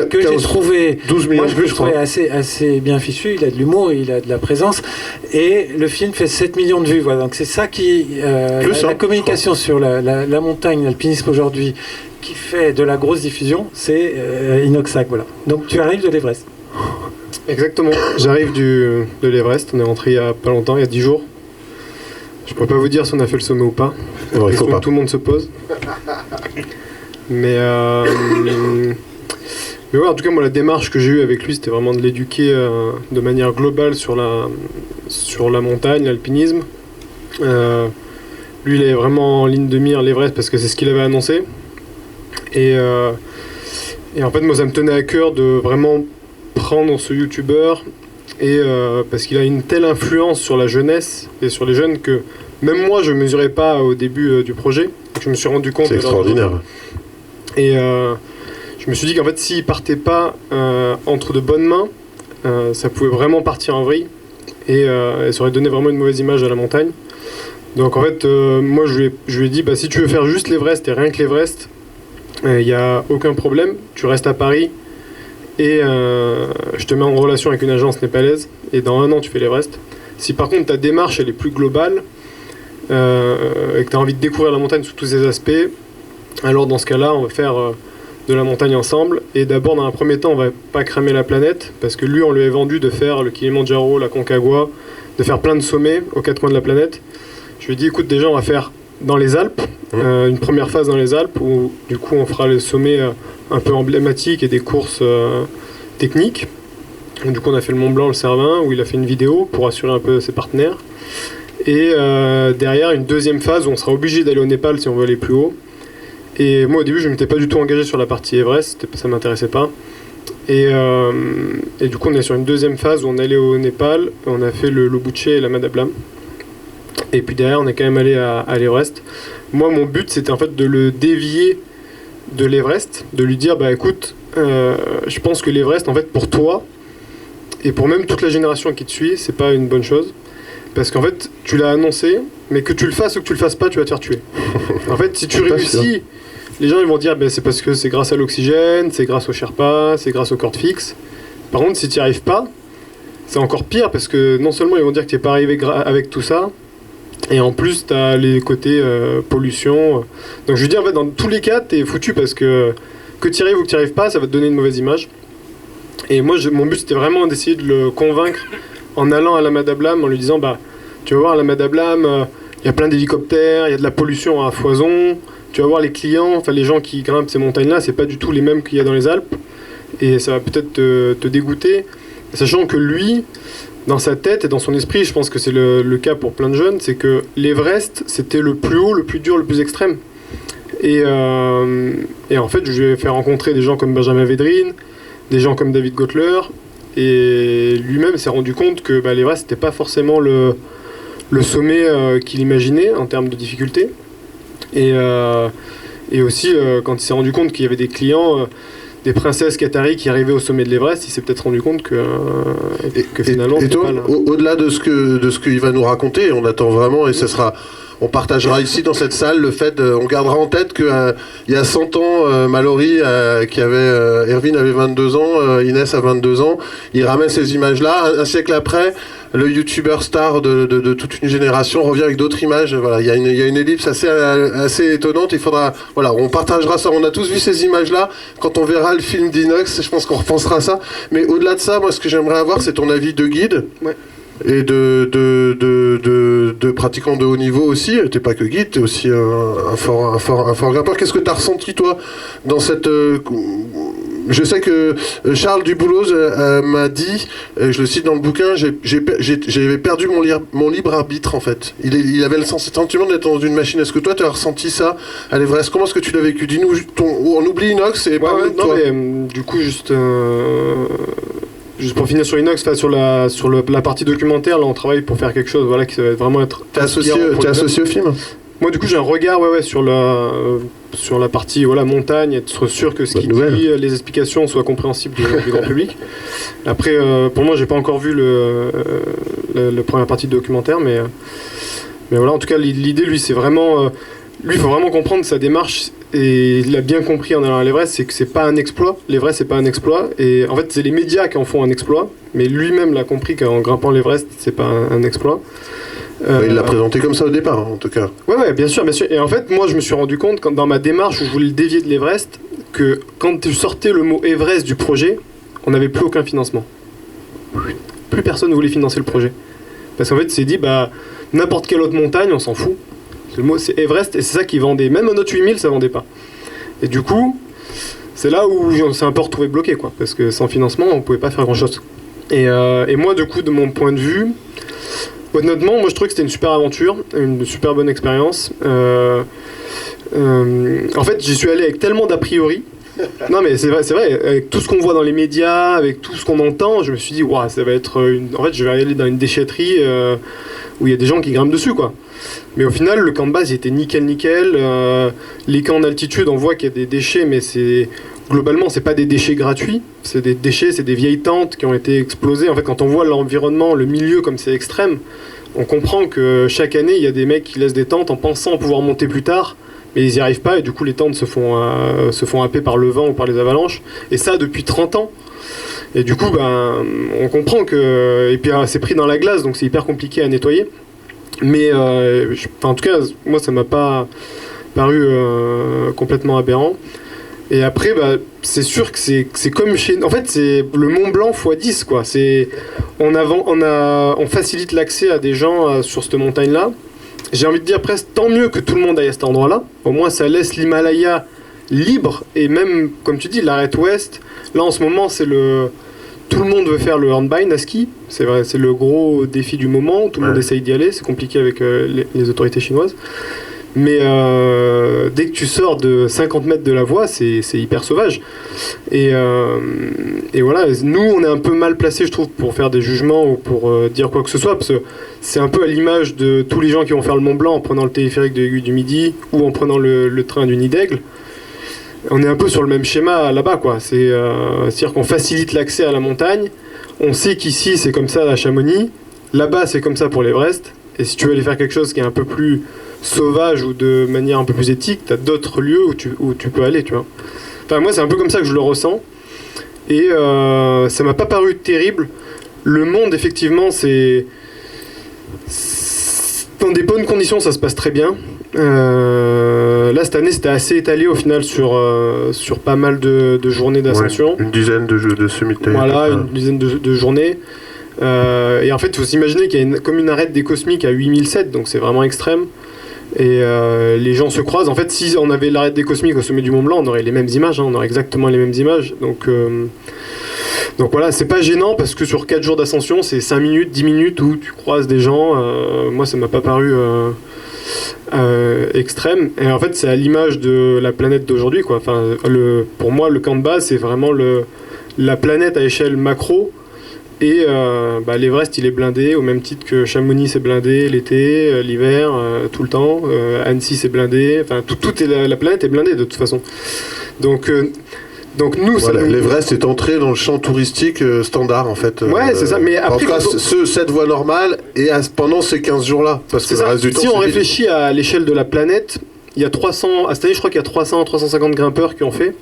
que j'ai trouvé 12 millions de vues, je crois. assez bien fichu. Il a de l'humour, il a de la présence. Et le film fait 7 millions de vues. Voilà. Donc c'est ça qui... la communication sur la montagne, l'alpinisme aujourd'hui, qui fait de la grosse diffusion, c'est Inoxtag. Voilà. Donc tu arrives de l'Everest. Exactement, j'arrive de l'Everest, on est rentré il y a pas longtemps, il y a 10 jours. Je pourrais pas vous dire si on a fait le sommet ou pas, tout le monde se pose. Mais ouais, en tout cas, moi, la démarche que j'ai eue avec lui, c'était vraiment de l'éduquer de manière globale sur la montagne, l'alpinisme, Lui, il est vraiment en ligne de mire l'Everest parce que c'est ce qu'il avait annoncé. Et en fait, moi, ça me tenait à cœur de vraiment prendre ce youtubeur parce qu'il a une telle influence sur la jeunesse et sur les jeunes que même moi, je ne mesurais pas au début du projet. Je me suis rendu compte. C'est extraordinaire. Et je me suis dit qu'en fait, s'il ne partait pas entre de bonnes mains, ça pouvait vraiment partir en vrille et ça aurait donné vraiment une mauvaise image à la montagne. Donc en fait, moi je lui ai dit, si tu veux faire juste l'Everest et rien que l'Everest, il n'y a aucun problème, tu restes à Paris et je te mets en relation avec une agence népalaise et dans 1 an tu fais l'Everest. Si par contre ta démarche elle est plus globale et que tu as envie de découvrir la montagne sous tous ses aspects, alors dans ce cas-là on va faire de la montagne ensemble. Et d'abord dans un premier temps on va pas cramer la planète parce que lui on lui a vendu de faire le Kilimandjaro, la Concagua, de faire plein de sommets aux 4 coins de la planète. Je lui ai dit écoute, déjà on va faire dans les Alpes, une première phase dans les Alpes où du coup on fera les sommets un peu emblématiques et des courses techniques. Du coup on a fait le Mont Blanc, le Cervin, où il a fait une vidéo pour assurer un peu ses partenaires. Et derrière une deuxième phase où on sera obligé d'aller au Népal si on veut aller plus haut. Et moi au début je ne m'étais pas du tout engagé sur la partie Everest, ça ne m'intéressait pas. Et du coup on est sur une deuxième phase où on allait au Népal, on a fait le Lobuche et la Madablam. Et puis derrière on est quand même allé à l'Everest. Moi mon but c'était en fait de le dévier de l'Everest, de lui dire écoute, je pense que l'Everest en fait pour toi et pour même toute la génération qui te suit c'est pas une bonne chose. Parce qu'en fait tu l'as annoncé, mais que tu le fasses ou que tu le fasses pas, tu vas te faire tuer. En fait si tu réussis, les gens ils vont dire c'est parce que c'est grâce à l'oxygène, c'est grâce au Sherpa, c'est grâce aux cordes fixes. Par contre si tu n'y arrives pas, c'est encore pire parce que non seulement ils vont dire que tu n'es pas arrivé avec tout ça, et en plus tu as les côtés pollution. Donc je veux dire en fait dans tous les cas tu es foutu parce que tu y arrives ou que tu n'y arrives pas, ça va te donner une mauvaise image. Et moi mon but c'était vraiment d'essayer de le convaincre en allant à la Madablam, en lui disant tu vas voir à la Madablam, il y a plein d'hélicoptères, il y a de la pollution à foison, tu vas voir les clients, enfin les gens qui grimpent ces montagnes là, c'est pas du tout les mêmes qu'il y a dans les Alpes, et ça va peut-être te dégoûter, sachant que lui dans sa tête et dans son esprit, je pense que c'est le cas pour plein de jeunes, c'est que l'Everest c'était le plus haut, le plus dur, le plus extrême. Et en fait je lui ai fait rencontrer des gens comme Benjamin Védrine, des gens comme David Gottler, et lui-même s'est rendu compte que l'Everest c'était pas forcément le sommet qu'il imaginait en termes de difficulté. Et aussi quand il s'est rendu compte qu'il y avait des clients, des princesses qataries qui arrivaient au sommet de l'Everest, il s'est peut-être rendu compte que finalement et toi, au-delà de ce qu'il va nous raconter, on attend vraiment, et ce sera, on partagera ici dans cette salle le fait on gardera en tête qu'il y a 100 ans, Mallory Erwin avait 22 ans, Inès a 22 ans, il ramène ces images-là, un siècle après, le youtubeur star de toute une génération revient avec d'autres images. Voilà, il y a une ellipse assez étonnante. Il faudra, on partagera ça. On a tous vu ces images-là. Quand on verra le film d'Inox, je pense qu'on repensera à ça. Mais au-delà de ça, moi, ce que j'aimerais avoir, c'est ton avis de guide. Ouais. Et de pratiquant de haut niveau aussi. T'es pas que guide, t'es aussi un fort grimpeur. Qu'est-ce que t'as ressenti, toi, dans cette... Je sais que Charles Dubouloz m'a dit, je le cite dans le bouquin, j'avais perdu mon libre arbitre en fait. Il avait le sentiment d'être dans une machine. Est-ce que toi tu as ressenti ça à l'Everest? Comment est-ce que tu l'as vécu? Dis-nous, on oublie Inox et parle de toi. Du coup juste pour finir sur Inox, sur la partie documentaire, là on travaille pour faire quelque chose qui va vraiment être... T'es associé au film? Moi du coup j'ai un regard sur la partie montagne, être sûr que ce qu'il dit, les explications soient compréhensibles du grand public. Après pour moi j'ai pas encore vu la première partie de documentaire, mais voilà, en tout cas l'idée lui c'est vraiment lui il faut vraiment comprendre sa démarche, et il l'a bien compris en allant à l'Everest, c'est que c'est pas un exploit, l'Everest c'est pas un exploit, et en fait c'est les médias qui en font un exploit, mais lui-même l'a compris qu'en grimpant l'Everest c'est pas un exploit. Il l'a présenté comme ça au départ, en tout cas. Ouais, bien sûr. Et en fait, moi, je me suis rendu compte, dans ma démarche où je voulais le dévier de l'Everest, que quand tu sortais le mot Everest du projet, on n'avait plus aucun financement. Plus personne ne voulait financer le projet. Parce qu'en fait, c'est dit, n'importe quelle autre montagne, on s'en fout. Le mot, c'est Everest, et c'est ça qui vendait. Même un autre 8000, ça vendait pas. Et du coup, c'est là où on s'est un peu retrouvé bloqué, parce que sans financement, on pouvait pas faire grand-chose. Et moi, du coup, de mon point de vue... Honnêtement, moi je trouve que c'était une super aventure, une super bonne expérience. En fait, j'y suis allé avec tellement d'a priori. Non mais c'est vrai, avec tout ce qu'on voit dans les médias, avec tout ce qu'on entend, je me suis dit, waouh, ça va être en fait, je vais aller dans une déchetterie où il y a des gens qui grimpent dessus, quoi. Mais au final, le camp de base, il était nickel. Les camps en altitude, on voit qu'il y a des déchets, mais globalement, c'est pas des déchets gratuits. C'est des déchets, c'est des vieilles tentes qui ont été explosées. En fait, quand on voit l'environnement, le milieu comme c'est extrême, on comprend que chaque année, il y a des mecs qui laissent des tentes en pensant pouvoir monter plus tard, mais ils n'y arrivent pas, et du coup, les tentes se font happer par le vent ou par les avalanches. Et ça, depuis 30 ans. Et du coup, on comprend que... Et puis, c'est pris dans la glace, donc c'est hyper compliqué à nettoyer. Mais en tout cas, moi, ça m'a pas paru complètement aberrant. Et après, c'est sûr que c'est comme chez... En fait, c'est le Mont Blanc x 10, quoi. On facilite l'accès à des gens sur cette montagne-là. J'ai envie de dire presque tant mieux que tout le monde aille à cet endroit-là. Au moins, ça laisse l'Himalaya libre. Et même, comme tu dis, l'arête ouest, là, en ce moment, tout le monde veut faire le Hornbein à ski. C'est vrai, c'est le gros défi du moment. Tout le monde essaye d'y aller. C'est compliqué avec les autorités chinoises. Mais dès que tu sors de 50 mètres de la voie, c'est hyper sauvage. Et voilà, nous, on est un peu mal placés, je trouve, pour faire des jugements ou pour dire quoi que ce soit. Parce que c'est un peu à l'image de tous les gens qui vont faire le Mont Blanc en prenant le téléphérique de l'Aiguille du Midi ou en prenant le train du Nid d'Aigle. On est un peu sur le même schéma là-bas, quoi. C'est-à-dire qu'on facilite l'accès à la montagne. On sait qu'ici, c'est comme ça à Chamonix. Là-bas, c'est comme ça pour l'Everest. Et si tu veux aller faire quelque chose qui est un peu plus sauvage ou de manière un peu plus éthique, tu as d'autres lieux où tu peux aller, tu vois. Enfin, moi, c'est un peu comme ça que je le ressens. Et ça m'a pas paru terrible. Le monde, effectivement, c'est... Dans des bonnes conditions, ça se passe très bien. Là, cette année, c'était assez étalé au final sur pas mal de journées d'ascension. Ouais, une dizaine de summités. Voilà, une dizaine de journées. Et en fait, il faut s'imaginer qu'il y a comme une arête des cosmiques à 8007, donc c'est vraiment extrême. Et les gens se croisent. En fait, si on avait l'arête des cosmiques au sommet du Mont Blanc, on aurait les mêmes images, on aurait exactement les mêmes images. Donc voilà, c'est pas gênant parce que sur 4 jours d'ascension, c'est 5 minutes, 10 minutes où tu croises des gens. Moi, ça m'a pas paru extrême. Et en fait, c'est à l'image de la planète d'aujourd'hui, quoi. Enfin, pour moi, le camp de base, c'est vraiment la planète à échelle macro. Et l'Everest, il est blindé, au même titre que Chamonix, c'est blindé l'été, l'hiver, tout le temps. Annecy, c'est blindé. Enfin, la planète est blindée, de toute façon. Donc nous, voilà, l'Everest est entré dans le champ touristique standard, en fait. Ouais, c'est ça. Mais après, en tout cas, cette voie normale, et pendant ces 15 jours-là. Parce que le reste du temps, si on réfléchit à l'échelle de la planète, il y a 300... À cette année, je crois qu'il y a 350 grimpeurs qui ont fait.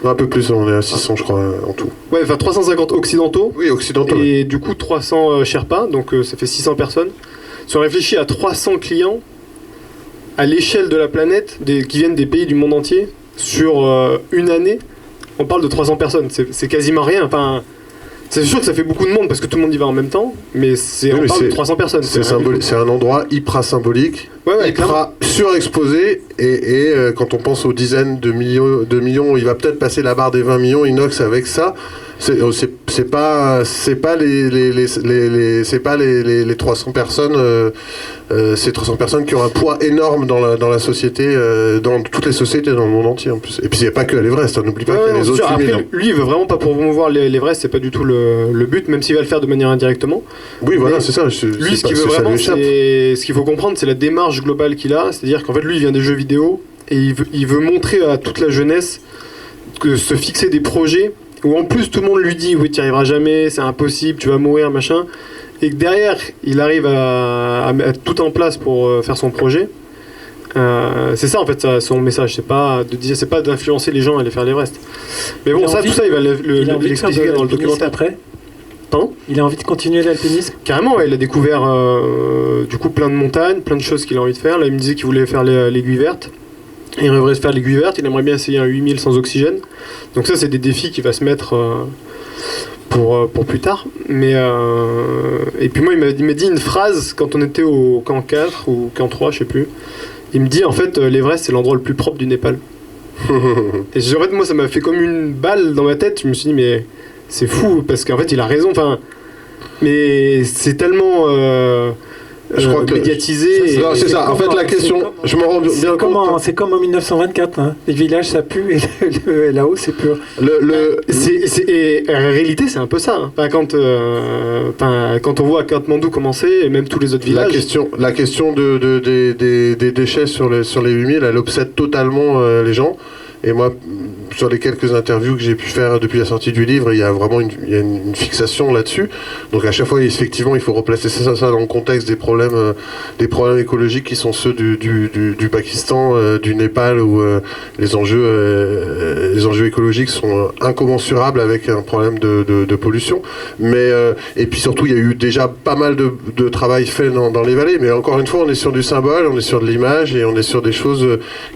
Un peu plus, on est à 600, je crois, en tout. Ouais, enfin 350 occidentaux. Oui, occidentaux. Et du coup, 300 Sherpas, donc ça fait 600 personnes. Si on réfléchit à 300 clients, à l'échelle de la planète, qui viennent des pays du monde entier, sur une année, on parle de 300 personnes. C'est quasiment rien. Enfin, c'est sûr que ça fait beaucoup de monde parce que tout le monde y va en même temps, mais on parle de 300 personnes. C'est un endroit hyper symbolique, hyper surexposé, et quand on pense aux dizaines de millions, il va peut-être passer la barre des 20 millions inox avec ça. C'est pas les 300 personnes, ces 300 personnes qui ont un poids énorme dans la société, dans toutes les sociétés dans le monde entier en plus. Et puis il n'y a pas que à l'Everest, n'oublie pas qu'il y a les autres. Après, lui, il veut vraiment pas promouvoir l'Everest, c'est pas du tout le but, même s'il va le faire de manière indirectement. Oui, voilà, c'est ça. Lui, ce qu'il veut vraiment, ce qu'il faut comprendre, c'est la démarche globale qu'il a, c'est-à-dire qu'en fait, lui, il vient des jeux vidéo et il veut montrer à toute la jeunesse que se fixer des projets où en plus tout le monde lui dit oui, tu n'y arriveras jamais, c'est impossible, tu vas mourir, machin, et que derrière il arrive à mettre tout en place pour faire son projet. C'est ça en fait son message, c'est pas d'influencer les gens à aller faire l'Everest. Mais bon, tout ça il va l'expliquer dans le documentaire après. Pardon ? Il a envie de continuer l'alpinisme ? Carrément, ouais, il a découvert du coup plein de montagnes, plein de choses qu'il a envie de faire. Là il me disait qu'il voulait faire l'aiguille verte. Il rêverait de faire l'aiguille verte, il aimerait bien essayer un 8000 sans oxygène. Donc ça, c'est des défis qu'il va se mettre pour plus tard. Mais, et puis moi, il m'a dit une phrase quand on était au camp 4 ou camp 3, je sais plus. Il me dit, en fait, l'Everest, c'est l'endroit le plus propre du Népal. Et en fait, moi, ça m'a fait comme une balle dans ma tête. Je me suis dit, mais c'est fou, parce qu'en fait, il a raison. Enfin, mais c'est tellement... Je crois que médiatisé. C'est ça. En fait, la question, je m'en rends bien compte. C'est comme en 1924. Hein. Les villages, ça pue, et là-haut, c'est pur. Et en réalité, c'est un peu ça. Hein. Quand on voit Katmandou commencer, et même tous les autres villages. La question des déchets sur les 8000, elle obsède totalement les gens. Et moi, sur les quelques interviews que j'ai pu faire depuis la sortie du livre, il y a vraiment une fixation là-dessus. Donc à chaque fois, effectivement, il faut replacer ça dans le contexte des problèmes écologiques qui sont ceux du Pakistan, du Népal, où les enjeux écologiques sont incommensurables avec un problème de pollution. Mais et puis surtout, il y a eu déjà pas mal de travail fait dans les vallées. Mais encore une fois, on est sur du symbole, on est sur de l'image et on est sur des choses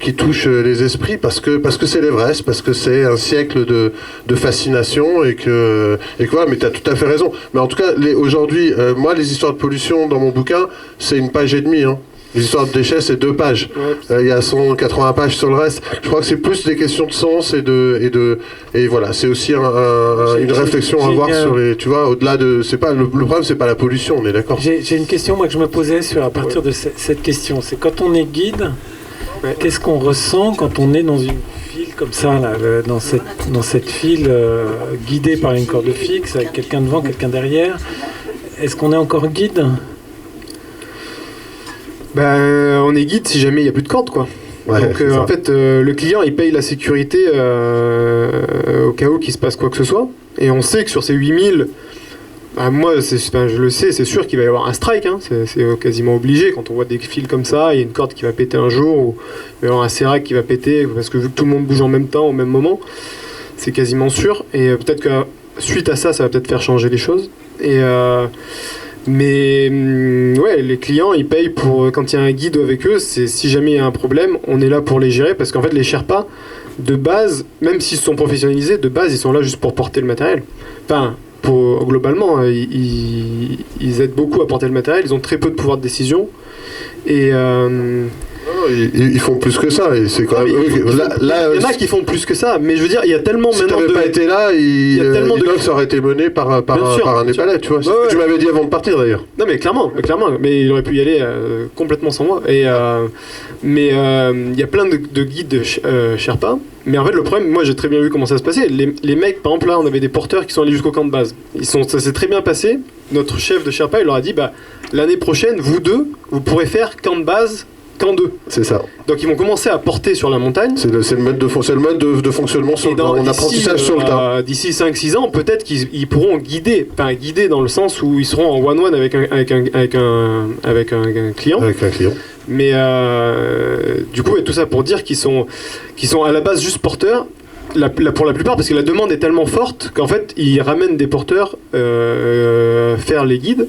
qui touchent les esprits parce que c'est l'Everest, parce que c'est un siècle de fascination et que voilà, mais tu as tout à fait raison. Mais en tout cas, aujourd'hui, moi, les histoires de pollution dans mon bouquin, c'est 1 page et demie. Hein. Les histoires de déchets, c'est 2 pages. Il y a 180 pages sur le reste. Je crois que c'est plus des questions de sens et voilà, c'est aussi une réflexion à avoir sur les, tu vois, au-delà de, c'est pas le problème, c'est pas la pollution, on est d'accord. J'ai une question moi que je me posais à partir de cette question. C'est quand on est guide, qu'est-ce qu'on ressent quand on est dans une file comme ça, là, dans cette file guidée par une corde fixe, avec quelqu'un devant, quelqu'un derrière? Est-ce qu'on est encore guide? On est guide si jamais il n'y a plus de corde, quoi. Ouais, donc en fait, le client il paye la sécurité au cas où qu'il se passe quoi que ce soit. Et on sait que sur ces 8000, moi je le sais, c'est sûr qu'il va y avoir un strike, hein. C'est quasiment obligé quand on voit des fils comme ça, il y a une corde qui va péter un jour, ou il va y avoir un sérac qui va péter, parce que vu que tout le monde bouge en même temps, au même moment, c'est quasiment sûr. Et peut-être que suite à ça, ça va peut-être faire changer les choses. Mais ouais, les clients ils payent pour quand il y a un guide avec eux, si jamais il y a un problème, on est là pour les gérer, parce qu'en fait les Sherpas de base, même s'ils sont professionnalisés, de base ils sont là juste pour porter le matériel. Enfin, globalement, ils aident beaucoup à porter le matériel, ils ont très peu de pouvoir de décision et ils font plus que ça, et c'est quand même. Il y en a qui font plus que ça, mais je veux dire, il y a tellement si maintenant. Si t'avais pas été là, ça aurait été mené par un Népalais, tu vois. Ouais. Tu m'avais dit avant de partir d'ailleurs. Non, mais clairement, mais il aurait pu y aller complètement sans moi. Mais il y a plein de guides Sherpa. Mais en fait, le problème, moi j'ai très bien vu comment ça se passait. Les mecs, par exemple, là, on avait des porteurs qui sont allés jusqu'au camp de base. Ça s'est très bien passé. Notre chef de Sherpa, il leur a dit l'année prochaine, vous deux, vous pourrez faire camp de base. Camp 2. C'est ça. Donc ils vont commencer à porter sur la montagne. C'est le mode de fonctionnement en apprentissage sur le tas. D'ici 5-6 ans, peut-être qu'ils pourront guider dans le sens où ils seront en one-one avec un client. Avec un client. Mais du coup, et tout ça pour dire qu'ils sont à la base juste porteurs. Pour la plupart, parce que la demande est tellement forte qu'en fait, ils ramènent des porteurs faire les guides.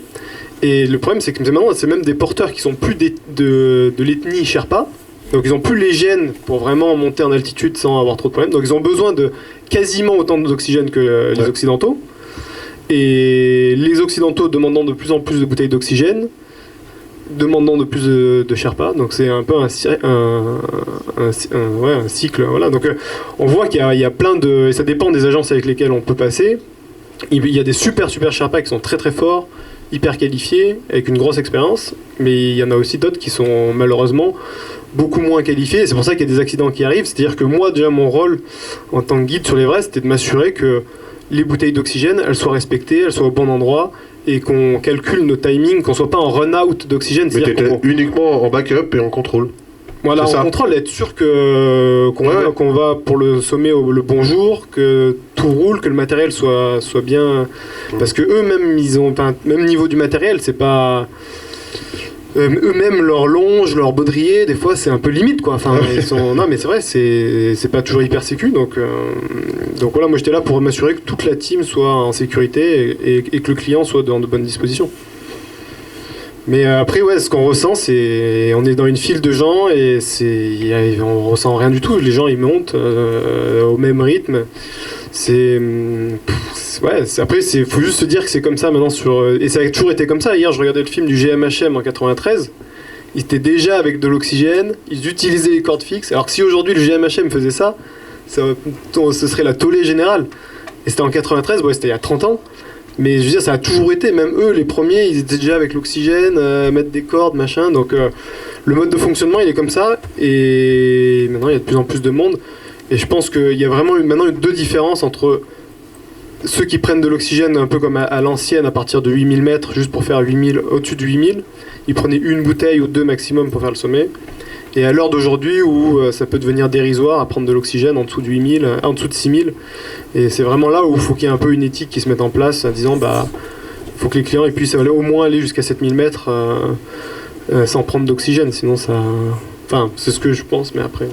Et le problème, c'est que maintenant, c'est même des porteurs qui sont plus de l'ethnie Sherpa. Donc, ils n'ont plus les gènes pour vraiment monter en altitude sans avoir trop de problèmes. Donc, ils ont besoin de quasiment autant d'oxygène que les Occidentaux. Et les Occidentaux demandant de plus en plus de bouteilles d'oxygène, demandant de plus de Sherpa. Donc, c'est un peu un cycle. Voilà. Donc, on voit qu'il y a plein de... Et ça dépend des agences avec lesquelles on peut passer. Il y a des super Sherpas qui sont très très forts, hyper qualifiés, avec une grosse expérience, mais il y en a aussi d'autres qui sont malheureusement beaucoup moins qualifiés, et c'est pour ça qu'il y a des accidents qui arrivent. C'est-à-dire que moi, déjà, mon rôle en tant que guide sur l'Everest, c'était de m'assurer que les bouteilles d'oxygène, elles soient respectées, elles soient au bon endroit, et qu'on calcule nos timings, qu'on soit pas en run-out d'oxygène. Mais t'étais uniquement en backup et en contrôle. Voilà, en contrôle, être sûr qu'on va pour le sommet le bon jour, que tout roule, que le matériel soit bien. Parce que eux-mêmes, ils ont un même niveau du matériel, c'est pas. Eux-mêmes, leur longe, leur baudrier, des fois, c'est un peu limite, quoi. Enfin, non, mais c'est vrai, c'est pas toujours hyper sécu. Donc voilà, moi j'étais là pour m'assurer que toute la team soit en sécurité et que le client soit dans de bonnes dispositions. Mais après, ouais, ce qu'on ressent, c'est... On est dans une file de gens et on ressent rien du tout. Les gens, ils montent au même rythme. Après, faut juste se dire que c'est comme ça maintenant et ça a toujours été comme ça. Hier, je regardais le film du GMHM en 93. Ils étaient déjà avec de l'oxygène. Ils utilisaient les cordes fixes. Alors que si aujourd'hui, le GMHM faisait ça, ce serait la tollée générale. Et c'était en 93, c'était il y a 30 ans. Mais je veux dire, ça a toujours été, même eux, les premiers, ils étaient déjà avec l'oxygène, mettre des cordes, machin. Donc le mode de fonctionnement, il est comme ça. Et maintenant, il y a de plus en plus de monde. Et je pense qu'il y a vraiment maintenant deux différences entre ceux qui prennent de l'oxygène un peu comme à l'ancienne, à partir de 8000 mètres, juste pour faire 8000, au-dessus de 8000. Ils prenaient une bouteille ou deux maximum pour faire le sommet. Et à l'heure d'aujourd'hui où ça peut devenir dérisoire à prendre de l'oxygène en dessous de 8000, en dessous de 6000. Et c'est vraiment là où il faut qu'il y ait un peu une éthique qui se mette en place en disant il faut que les clients puissent au moins aller jusqu'à 7000 mètres sans prendre d'oxygène. Sinon ça... Enfin, c'est ce que je pense, mais après...